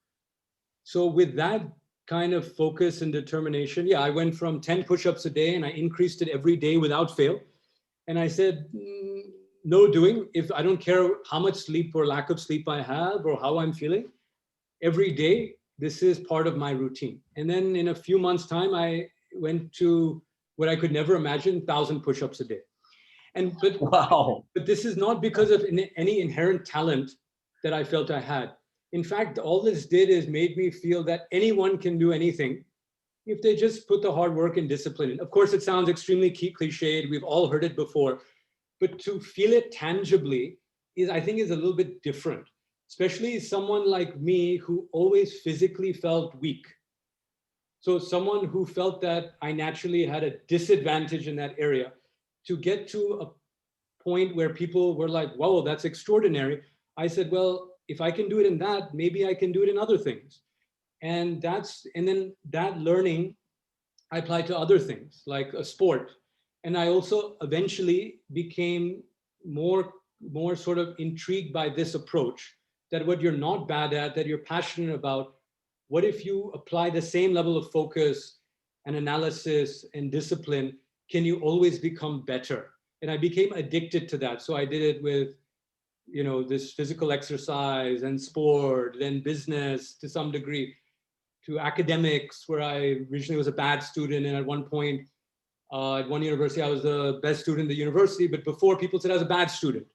So with that kind of focus and determination, yeah, I went from 10 push-ups a day and I increased it every day without fail. And I said, no doing, if I don't care how much sleep or lack of sleep I have or how I'm feeling, every day, this is part of my routine. And then in a few months' time, I went to what I could never imagine, 1,000 push-ups a day. But Wow. But this is not because of any inherent talent that I felt I had. In fact, all this did is made me feel that anyone can do anything if they just put the hard work and discipline in. Of course, it sounds extremely cliched. We've all heard it before, but to feel it tangibly is, I think, is a little bit different, especially someone like me who always physically felt weak. So someone who felt that I naturally had a disadvantage in that area, to get to a point where people were like, whoa, that's extraordinary. I said, well, if I can do it in that, maybe I can do it in other things. And then that learning I applied to other things like a sport. And I also eventually became more sort of intrigued by this approach, that what you're not bad at, that you're passionate about, what if you apply the same level of focus and analysis and discipline, can you always become better? And I became addicted to that. So I did it with, you know, this physical exercise and sport, then business to some degree, to academics, where I originally was a bad student. And at one point, at one university, I was the best student in the university, but before, people said I was a bad student.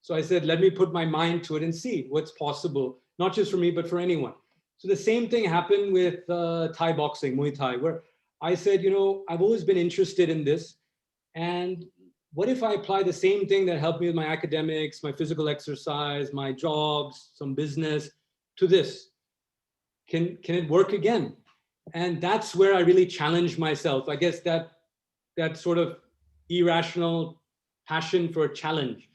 So I said, let me put my mind to it and see what's possible, not just for me, but for anyone. So the same thing happened with Thai boxing, Muay Thai, where I said, you know, I've always been interested in this. And what if I apply the same thing that helped me with my academics, my physical exercise, my jobs, some business to this? Can it work again? And that's where I really challenged myself. I guess that sort of irrational passion for a challenge.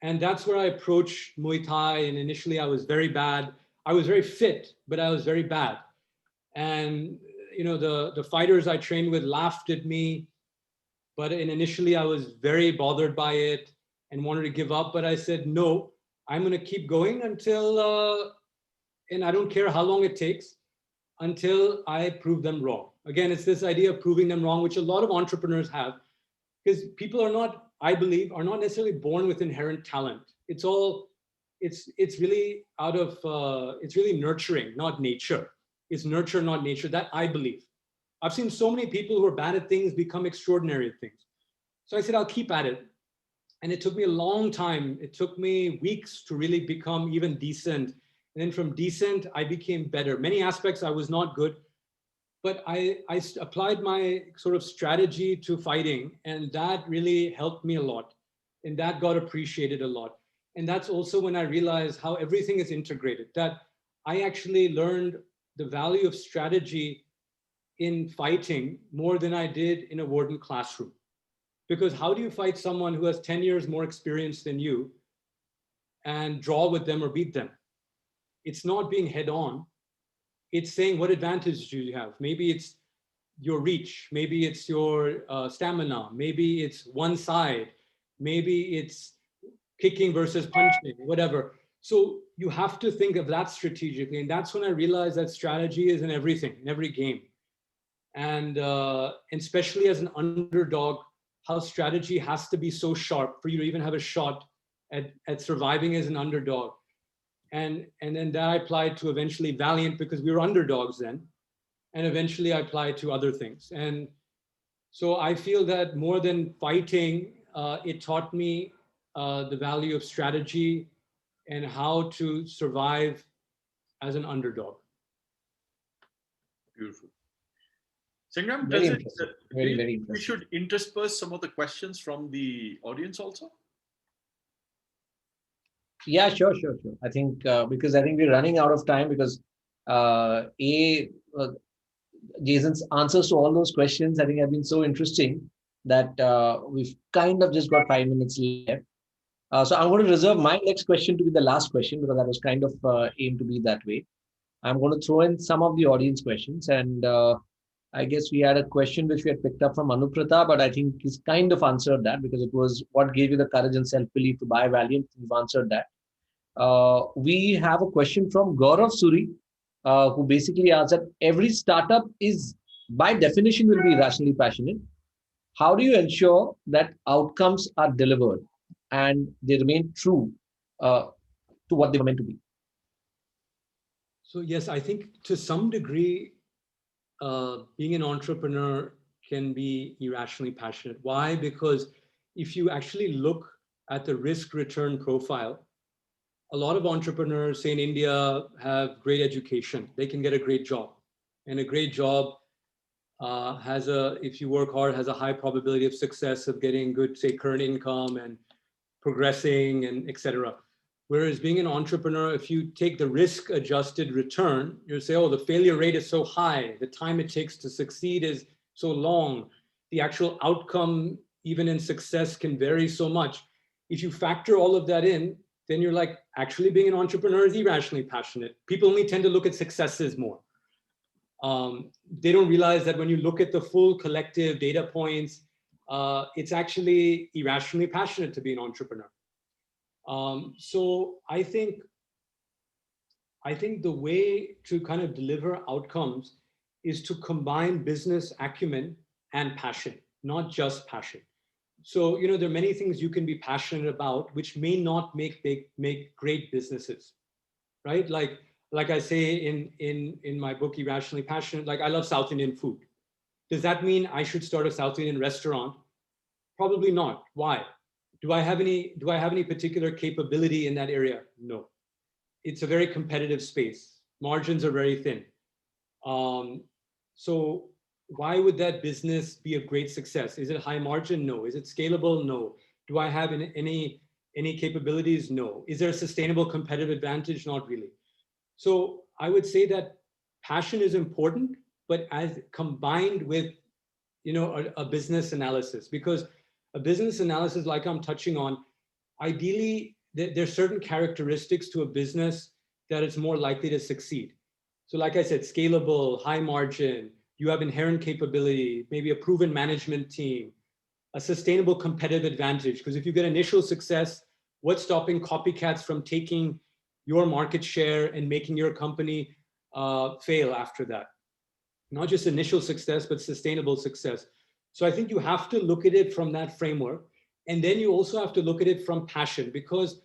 And that's where I approached Muay Thai. And initially I was very bad. I was very fit, but I was very bad. And you know, the fighters I trained with laughed at me. But initially I was very bothered by it and wanted to give up. But I said, no, I'm going to keep going until, and I don't care how long it takes, until I prove them wrong. Again, it's this idea of proving them wrong, which a lot of entrepreneurs have, because people are not, I believe, are not necessarily born with inherent talent. It's really out of, it's really nurturing, not nature. It's nurture, not nature. That I believe. I've seen so many people who are bad at things become extraordinary at things. So I said, I'll keep at it. And it took me a long time. It took me weeks to really become even decent. And then from decent, I became better. Many aspects I was not good, but I applied my sort of strategy to fighting, and that really helped me a lot. And that got appreciated a lot. And that's also when I realized how everything is integrated, that I actually learned the value of strategy in fighting more than I did in a Wharton classroom. Because how do you fight someone who has 10 years more experience than you and draw with them or beat them? It's not being head on. It's saying, what advantage do you have? Maybe it's your reach. Maybe it's your stamina. Maybe it's one side. Maybe it's kicking versus punching, whatever. So you have to think of that strategically. And that's when I realized that strategy is in everything, in every game. And especially as an underdog, how strategy has to be so sharp for you to even have a shot at surviving as an underdog. And then that I applied to eventually Valiant, because we were underdogs then. And eventually I applied to other things. And so I feel that more than fighting, it taught me the value of strategy, and how to survive as an underdog. Beautiful. Sangram, Very does it, interesting. do Very, you very think we interesting. should intersperse some of the questions from the audience also? Yeah, sure. I think because I think we're running out of time because Jason's answers to all those questions I think have been so interesting that we've kind of just got 5 minutes left. So I'm going to reserve my next question to be the last question because that was kind of aimed to be that way. I'm going to throw in some of the audience questions, and I guess we had a question which we had picked up from Anuprata, but I think he's kind of answered that because it was what gave you the courage and self-belief to buy Valiant. We've answered that. We have a question from Gaurav Suri, who basically asks that every startup is, by definition, will be irrationally passionate. How do you ensure that outcomes are delivered and they remain true to what they were meant to be? So yes, I think to some degree, being an entrepreneur can be irrationally passionate. Why? Because if you actually look at the risk return profile, a lot of entrepreneurs, say in India, have great education. They can get a great job. And a great job if you work hard, has a high probability of success of getting good, say, current income and progressing and etc. Whereas being an entrepreneur, if you take the risk adjusted return, you'll say, oh, the failure rate is so high. The time it takes to succeed is so long. The actual outcome, even in success, can vary so much. If you factor all of that in, then you're like, actually being an entrepreneur is irrationally passionate. People only tend to look at successes more. They don't realize that when you look at the full collective data points, it's actually irrationally passionate to be an entrepreneur. So I think the way to kind of deliver outcomes is to combine business acumen and passion, not just passion. So, you know, there are many things you can be passionate about, which may not make great businesses, right? Like I say in my book, Irrationally Passionate, like I love South Indian food. Does that mean I should start a South Indian restaurant? Probably not. Why? Do I have any particular capability in that area? No. It's a very competitive space. Margins are very thin. So why would that business be a great success? Is it high margin? No. Is it scalable? No. Do I have any capabilities? No. Is there a sustainable competitive advantage? Not really. So I would say that passion is important, but as combined with, you know, a business analysis, because a business analysis, like I'm touching on, ideally there's certain characteristics to a business that it's more likely to succeed. So like I said, scalable, high margin, you have inherent capability, maybe a proven management team, a sustainable competitive advantage. Because if you get initial success, what's stopping copycats from taking your market share and making your company fail after that? Not just initial success, but sustainable success. So I think you have to look at it from that framework. And then you also have to look at it from passion, because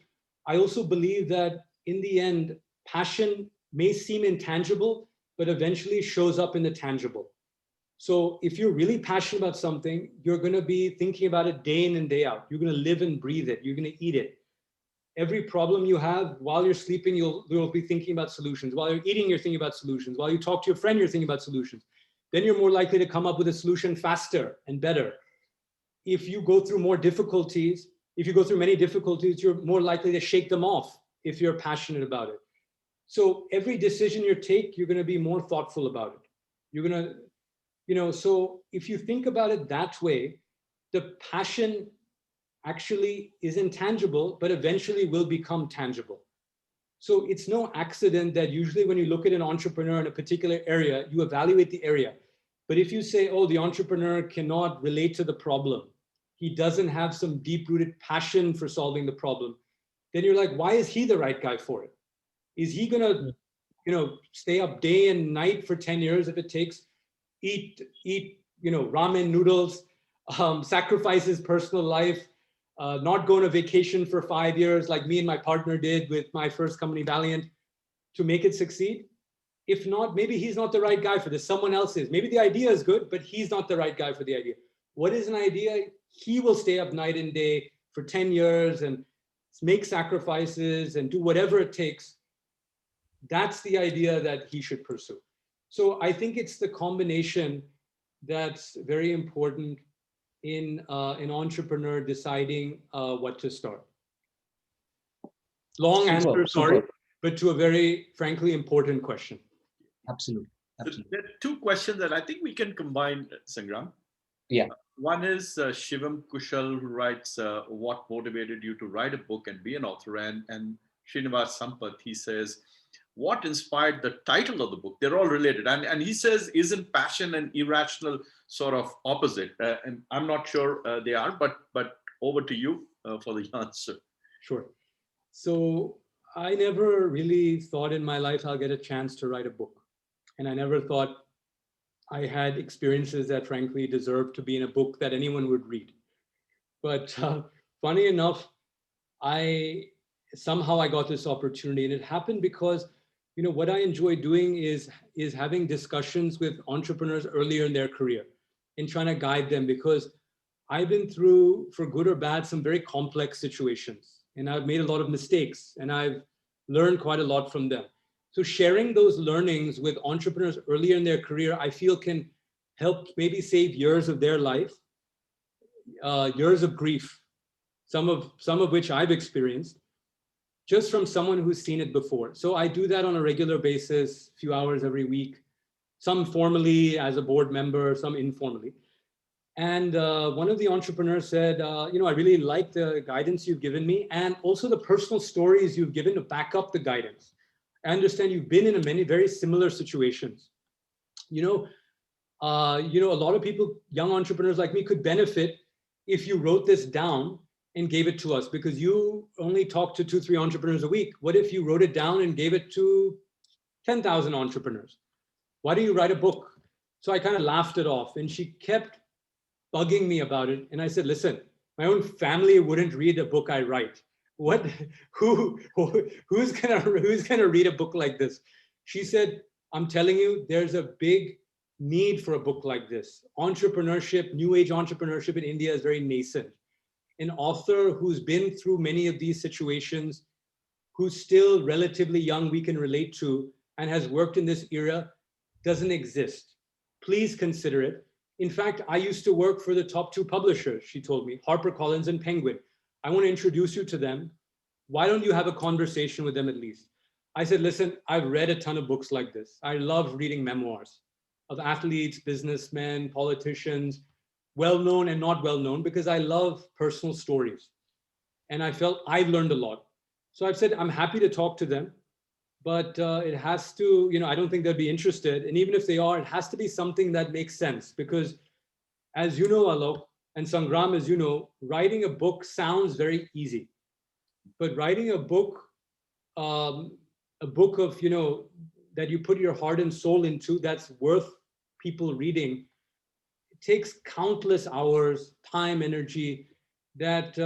I also believe that in the end, passion may seem intangible, but eventually shows up in the tangible. So if you're really passionate about something, you're going to be thinking about it day in and day out. You're going to live and breathe it. You're going to eat it. Every problem you have, while you're sleeping, you'll be thinking about solutions. While you're eating, you're thinking about solutions. While you talk to your friend, you're thinking about solutions. Then you're more likely to come up with a solution faster and better. If you go through many difficulties, you're more likely to shake them off if you're passionate about it. So every decision you take, you're going to be more thoughtful about it. You're going to, you know, so if you think about it that way, the passion actually is intangible, but eventually will become tangible. So it's no accident that usually when you look at an entrepreneur in a particular area, you evaluate the area. But if you say, oh, the entrepreneur cannot relate to the problem, he doesn't have some deep-rooted passion for solving the problem, then you're like, why is he the right guy for it? Is he going to, you know, stay up day and night for 10 years if it takes, eat, you know, ramen noodles, sacrifice his personal life, not go on a vacation for 5 years like me and my partner did with my first company, Valiant, to make it succeed? If not, maybe he's not the right guy for this. Someone else is. Maybe the idea is good, but he's not the right guy for the idea. What is an idea? He will stay up night and day for 10 years and make sacrifices and do whatever it takes, that's the idea that he should pursue. So I think it's the combination that's very important in an entrepreneur deciding what to start. Long answer, sorry, but to a very, frankly, important question. Absolutely. Absolutely. There are two questions that I think we can combine, Sangram. Yeah. One is Shivam Kushal, who writes, what motivated you to write a book and be an author? And Srinivas Sampath, he says, what inspired the title of the book? They're all related. And he says, isn't passion and irrational sort of opposite? And I'm not sure they are, but over to you for the answer. Sure. So I never really thought in my life I'll get a chance to write a book. And I never thought I had experiences that frankly deserved to be in a book that anyone would read. But funny enough, somehow I got this opportunity, and it happened because, you know, what I enjoy doing is having discussions with entrepreneurs earlier in their career and trying to guide them, because I've been through, for good or bad, some very complex situations, and I've made a lot of mistakes, and I've learned quite a lot from them. So sharing those learnings with entrepreneurs earlier in their career, I feel can help maybe save years of their life, years of grief, some of which I've experienced, just from someone who's seen it before. So I do that on a regular basis, a few hours every week, some formally as a board member, some informally. And one of the entrepreneurs said, you know, I really like the guidance you've given me, and also the personal stories you've given to back up the guidance. I understand you've been in many very similar situations. You know, a lot of people, young entrepreneurs like me, could benefit if you wrote this down and gave it to us, because you only talk to 2-3 entrepreneurs a week. What if you wrote it down and gave it to 10,000 entrepreneurs? Why do you write a book? So I kind of laughed it off, and she kept bugging me about it. And I said, listen, my own family wouldn't read a book I write. Who's gonna read a book like this? She said, I'm telling you, there's a big need for a book like this. Entrepreneurship, new age entrepreneurship in India is very nascent. An author who's been through many of these situations, who's still relatively young, we can relate to, and has worked in this era, doesn't exist. Please consider it. In fact, I used to work for the top 2 publishers, she told me, HarperCollins and Penguin. I want to introduce you to them. Why don't you have a conversation with them at least? I said, listen, I've read a ton of books like this. I love reading memoirs of athletes, businessmen, politicians, well-known and not well-known, because I love personal stories. And I felt I've learned a lot. So I've said, I'm happy to talk to them, but it has to, you know, I don't think they'll be interested. And even if they are, it has to be something that makes sense, because as you know, Alok, and Sangram, as you know, writing a book sounds very easy, but writing a book of, you know, that you put your heart and soul into, that's worth people reading, it takes countless hours, time, energy that,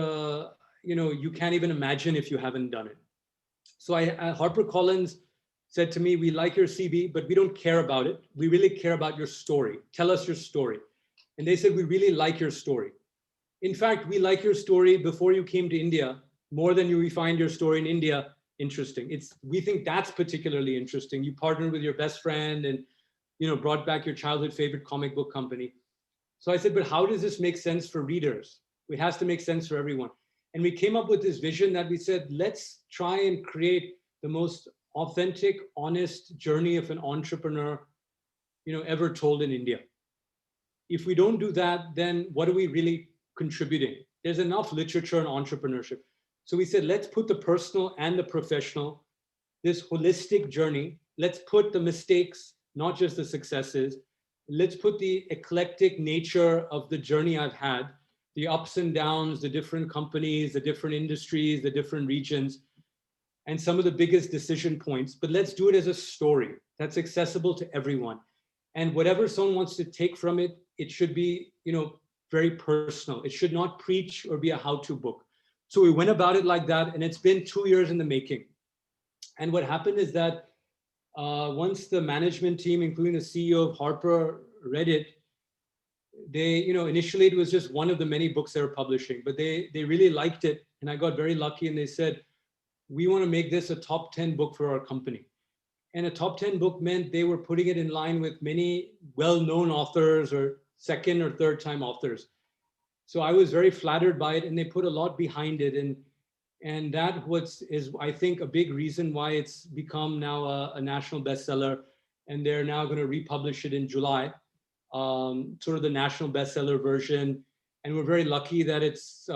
you know, you can't even imagine if you haven't done it. So HarperCollins said to me, we like your CV, but we don't care about it. We really care about your story. Tell us your story. And they said, we really like your story. In fact, we like your story before you came to India, more than we find your story in India interesting. We think that's particularly interesting. You partnered with your best friend and, you know, brought back your childhood favorite comic book company. So I said, but how does this make sense for readers? It has to make sense for everyone. And we came up with this vision that we said, let's try and create the most authentic, honest journey of an entrepreneur, you know, ever told in India. If we don't do that, then what are we really contributing? There's enough literature on entrepreneurship. So we said, let's put the personal and the professional, this holistic journey. Let's put the mistakes, not just the successes. Let's put the eclectic nature of the journey I've had, the ups and downs, the different companies, the different industries, the different regions, and some of the biggest decision points. But let's do it as a story that's accessible to everyone. And whatever someone wants to take from it, it should be, you know, very personal. It should not preach or be a how-to book. So we went about it like that, and it's been 2 years in the making. And what happened is that once the management team, including the CEO of Harper, read it, they, initially it was just one of the many books they were publishing, but they really liked it. And I got very lucky and they said, we want to make this a top 10 book for our company. And a top 10 book meant they were putting it in line with many well-known authors or second or third time authors. So I was very flattered by it, and they put a lot behind it. And that is, I think, a big reason why it's become now a national bestseller. And they're now going to republish it in July, sort of the national bestseller version. And we're very lucky that it's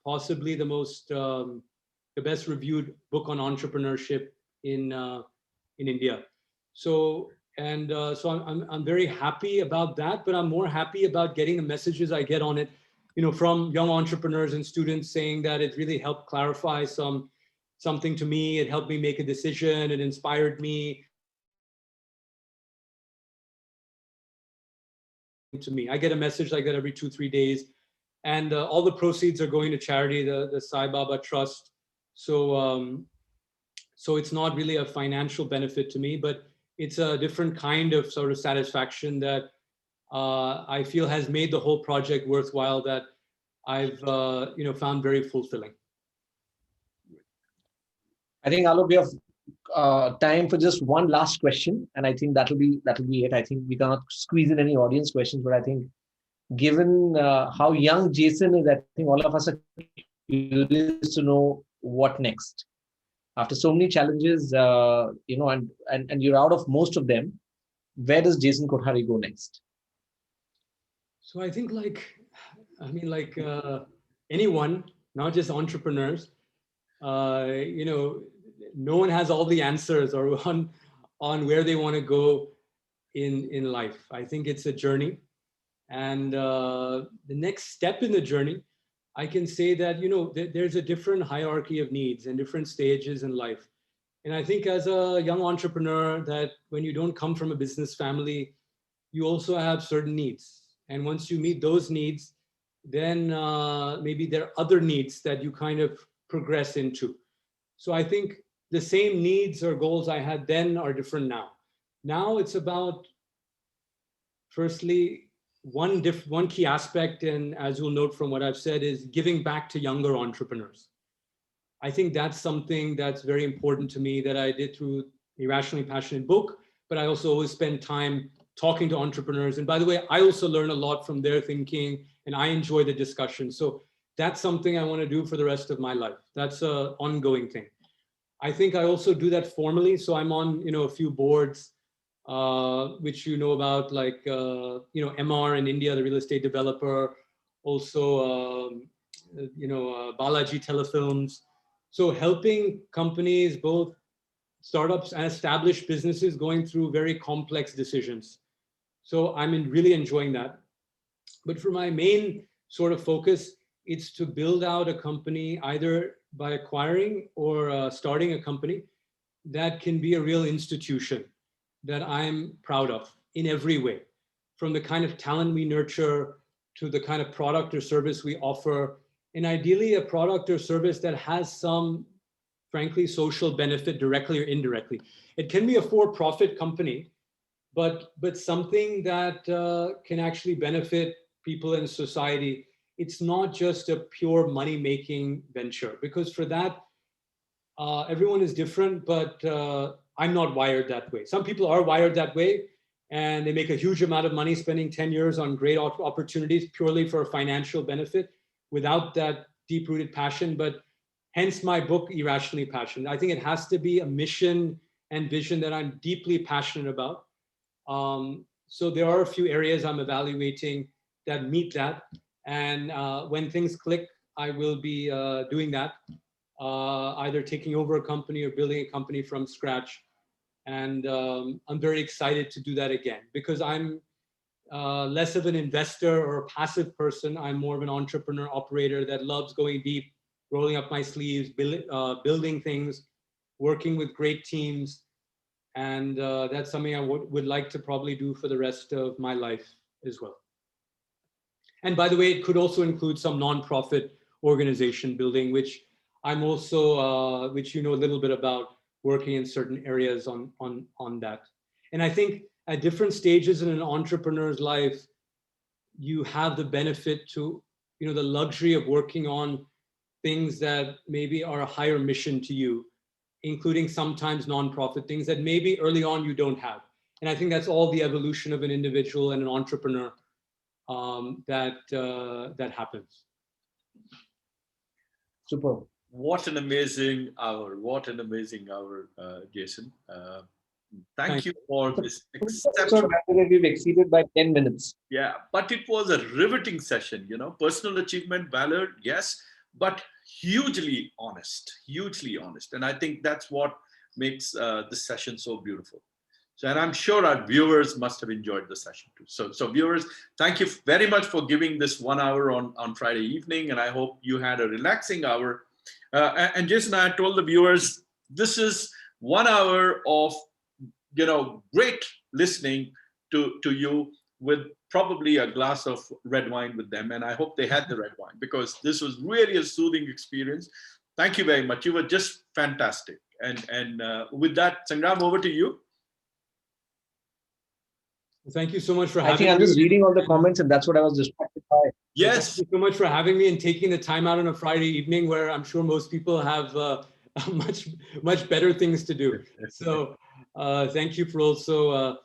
possibly the best reviewed book on entrepreneurship in India. So I'm very happy about that, but I'm more happy about getting the messages I get on it, from young entrepreneurs and students saying that it really helped clarify something to me. It helped me make a decision. It inspired me. To me, I get a message like that every 2-3 days, and all the proceeds are going to charity, the Sai Baba Trust. So it's not really a financial benefit to me, but it's a different kind of sort of satisfaction that I feel has made the whole project worthwhile, that I've found very fulfilling. I think, Alok, we have time for just one last question, and I think that'll be it. I think we cannot squeeze in any audience questions, but I think given how young Jason is, I think all of us are curious to know what next. After so many challenges, and you're out of most of them, where does Jason Kothari go next? So I think anyone, not just entrepreneurs, no one has all the answers or on where they want to go in life. I think it's a journey. And the next step in the journey, I can say that, there's a different hierarchy of needs and different stages in life. And I think as a young entrepreneur, that when you don't come from a business family, you also have certain needs. And once you meet those needs, then maybe there are other needs that you kind of progress into. So I think the same needs or goals I had then are different now. Now it's about, firstly, one key aspect, and as you'll note from what I've said, is giving back to younger entrepreneurs. I think that's something that's very important to me, that I did through Irrationally Passionate book, but I also always spend time talking to entrepreneurs. And by the way, I also learn a lot from their thinking, and I enjoy the discussion. So that's something I want to do for the rest of my life. That's an ongoing thing. I think I also do that formally. So I'm on, a few boards, which about, like, MR in India, the real estate developer, also, Balaji Telefilms. So helping companies, both startups and established businesses, going through very complex decisions. So I'm really enjoying that. But for my main sort of focus, it's to build out a company, either by acquiring or starting a company that can be a real institution that I'm proud of in every way, from the kind of talent we nurture to the kind of product or service we offer, and ideally a product or service that has some, frankly, social benefit directly or indirectly. It can be a for-profit company, but something that can actually benefit people in society. It's not just a pure money-making venture, because for that, everyone is different, but I'm not wired that way. Some people are wired that way, and they make a huge amount of money spending 10 years on great opportunities purely for financial benefit without that deep-rooted passion. But hence my book, Irrationally Passionate. I think it has to be a mission and vision that I'm deeply passionate about. So there are a few areas I'm evaluating that meet that. And when things click, I will be doing that, either taking over a company or building a company from scratch. And I'm very excited to do that again, because I'm less of an investor or a passive person. I'm more of an entrepreneur operator that loves going deep, rolling up my sleeves, building things, working with great teams. And that's something I would like to probably do for the rest of my life as well. And by the way, it could also include some nonprofit organization building, which I'm also, which a little bit about, working in certain areas on that. And I think at different stages in an entrepreneur's life, you have the benefit to, the luxury of working on things that maybe are a higher mission to you, including sometimes nonprofit things that maybe early on you don't have. And I think that's all the evolution of an individual and an entrepreneur that happens. Super. What an amazing hour. What an amazing hour, Jason. Thank you for this exceptional. We've exceeded by 10 minutes. Yeah, but it was a riveting session, personal achievement, valor, yes, but hugely honest. And I think that's what makes this session so beautiful. So, and I'm sure our viewers must have enjoyed the session too. So viewers, thank you very much for giving this 1 hour on Friday evening. And I hope you had a relaxing hour. And Jason, I told the viewers, this is 1 hour of, great listening to you with probably a glass of red wine with them. And I hope they had the red wine, because this was really a soothing experience. Thank you very much. You were just fantastic. And with that, Sangram, over to you. Thank you so much for having me. I think I'm just reading all the comments, and that's what I was distracted by. Yes. Thank you so much for having me and taking the time out on a Friday evening where I'm sure most people have much better things to do. So thank you for also,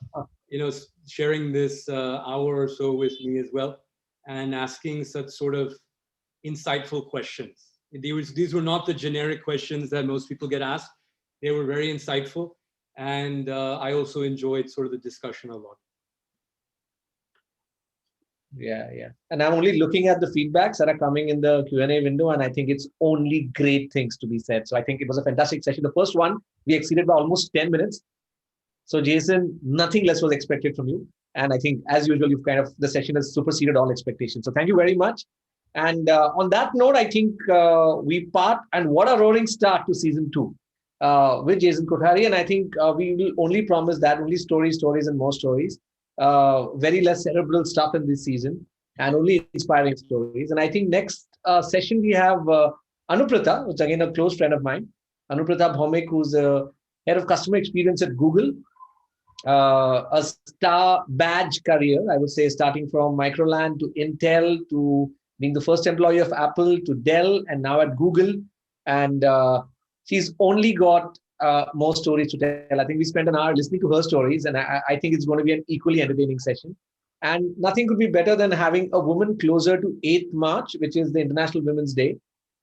sharing this hour or so with me as well, and asking such sort of insightful questions. These were not the generic questions that most people get asked. They were very insightful. And I also enjoyed sort of the discussion a lot. Yeah. And I'm only looking at the feedbacks that are coming in the Q&A window, and I think it's only great things to be said. So I think it was a fantastic session. The first one, we exceeded by almost 10 minutes. So Jason, nothing less was expected from you. And I think, as usual, the session has superseded all expectations. So thank you very much. And on that note, I think we part, and what a roaring start to season 2 with Jason Kothari. And I think we will only promise that only stories, and more stories. Very less cerebral stuff in this season, and only inspiring stories. And I think next session we have Anuprita, who's again a close friend of mine. Anuprita Bhaumik, who's the head of customer experience at Google. A star badge career, I would say, starting from Microland to Intel to being the first employee of Apple to Dell and now at Google. And she's only got more stories to tell. I think we spent an hour listening to her stories, and I think it's going to be an equally entertaining session. And nothing could be better than having a woman closer to 8th March, which is the International Women's Day.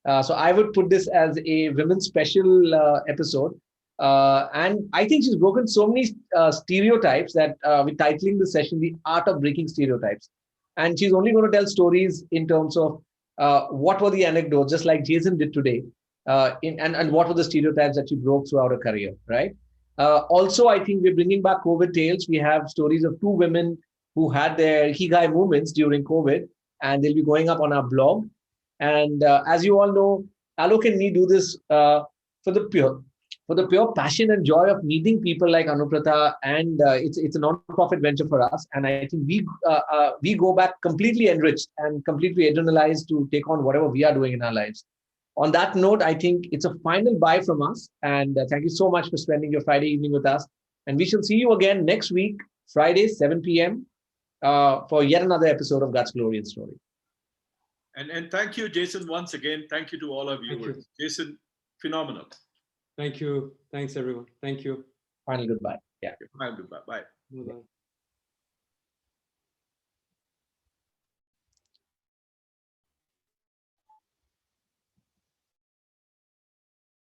So I would put this as a women's special episode. And I think she's broken so many stereotypes that we're titling the session, The Art of Breaking Stereotypes. And she's only going to tell stories in terms of what were the anecdotes, just like Jason did today. And what were the stereotypes that she broke throughout her career, right? Also, I think we're bringing back COVID tales. We have stories of 2 women who had their Higai moments during COVID, and they'll be going up on our blog. And as you all know, Alok and me do this for the pure passion and joy of meeting people like Anuprita, and it's a non-profit venture for us. And I think we go back completely enriched and completely adrenalized to take on whatever we are doing in our lives. On that note, I think it's a final bye from us. And thank you so much for spending your Friday evening with us. And we shall see you again next week, Friday, 7 p.m. For yet another episode of Guts, Glory and Story. And thank you, Jason, once again. Thank you to all of you. Jason, phenomenal. Thank you. Thanks, everyone. Thank you. Final goodbye. Yeah. Final goodbye. Bye. Bye-bye.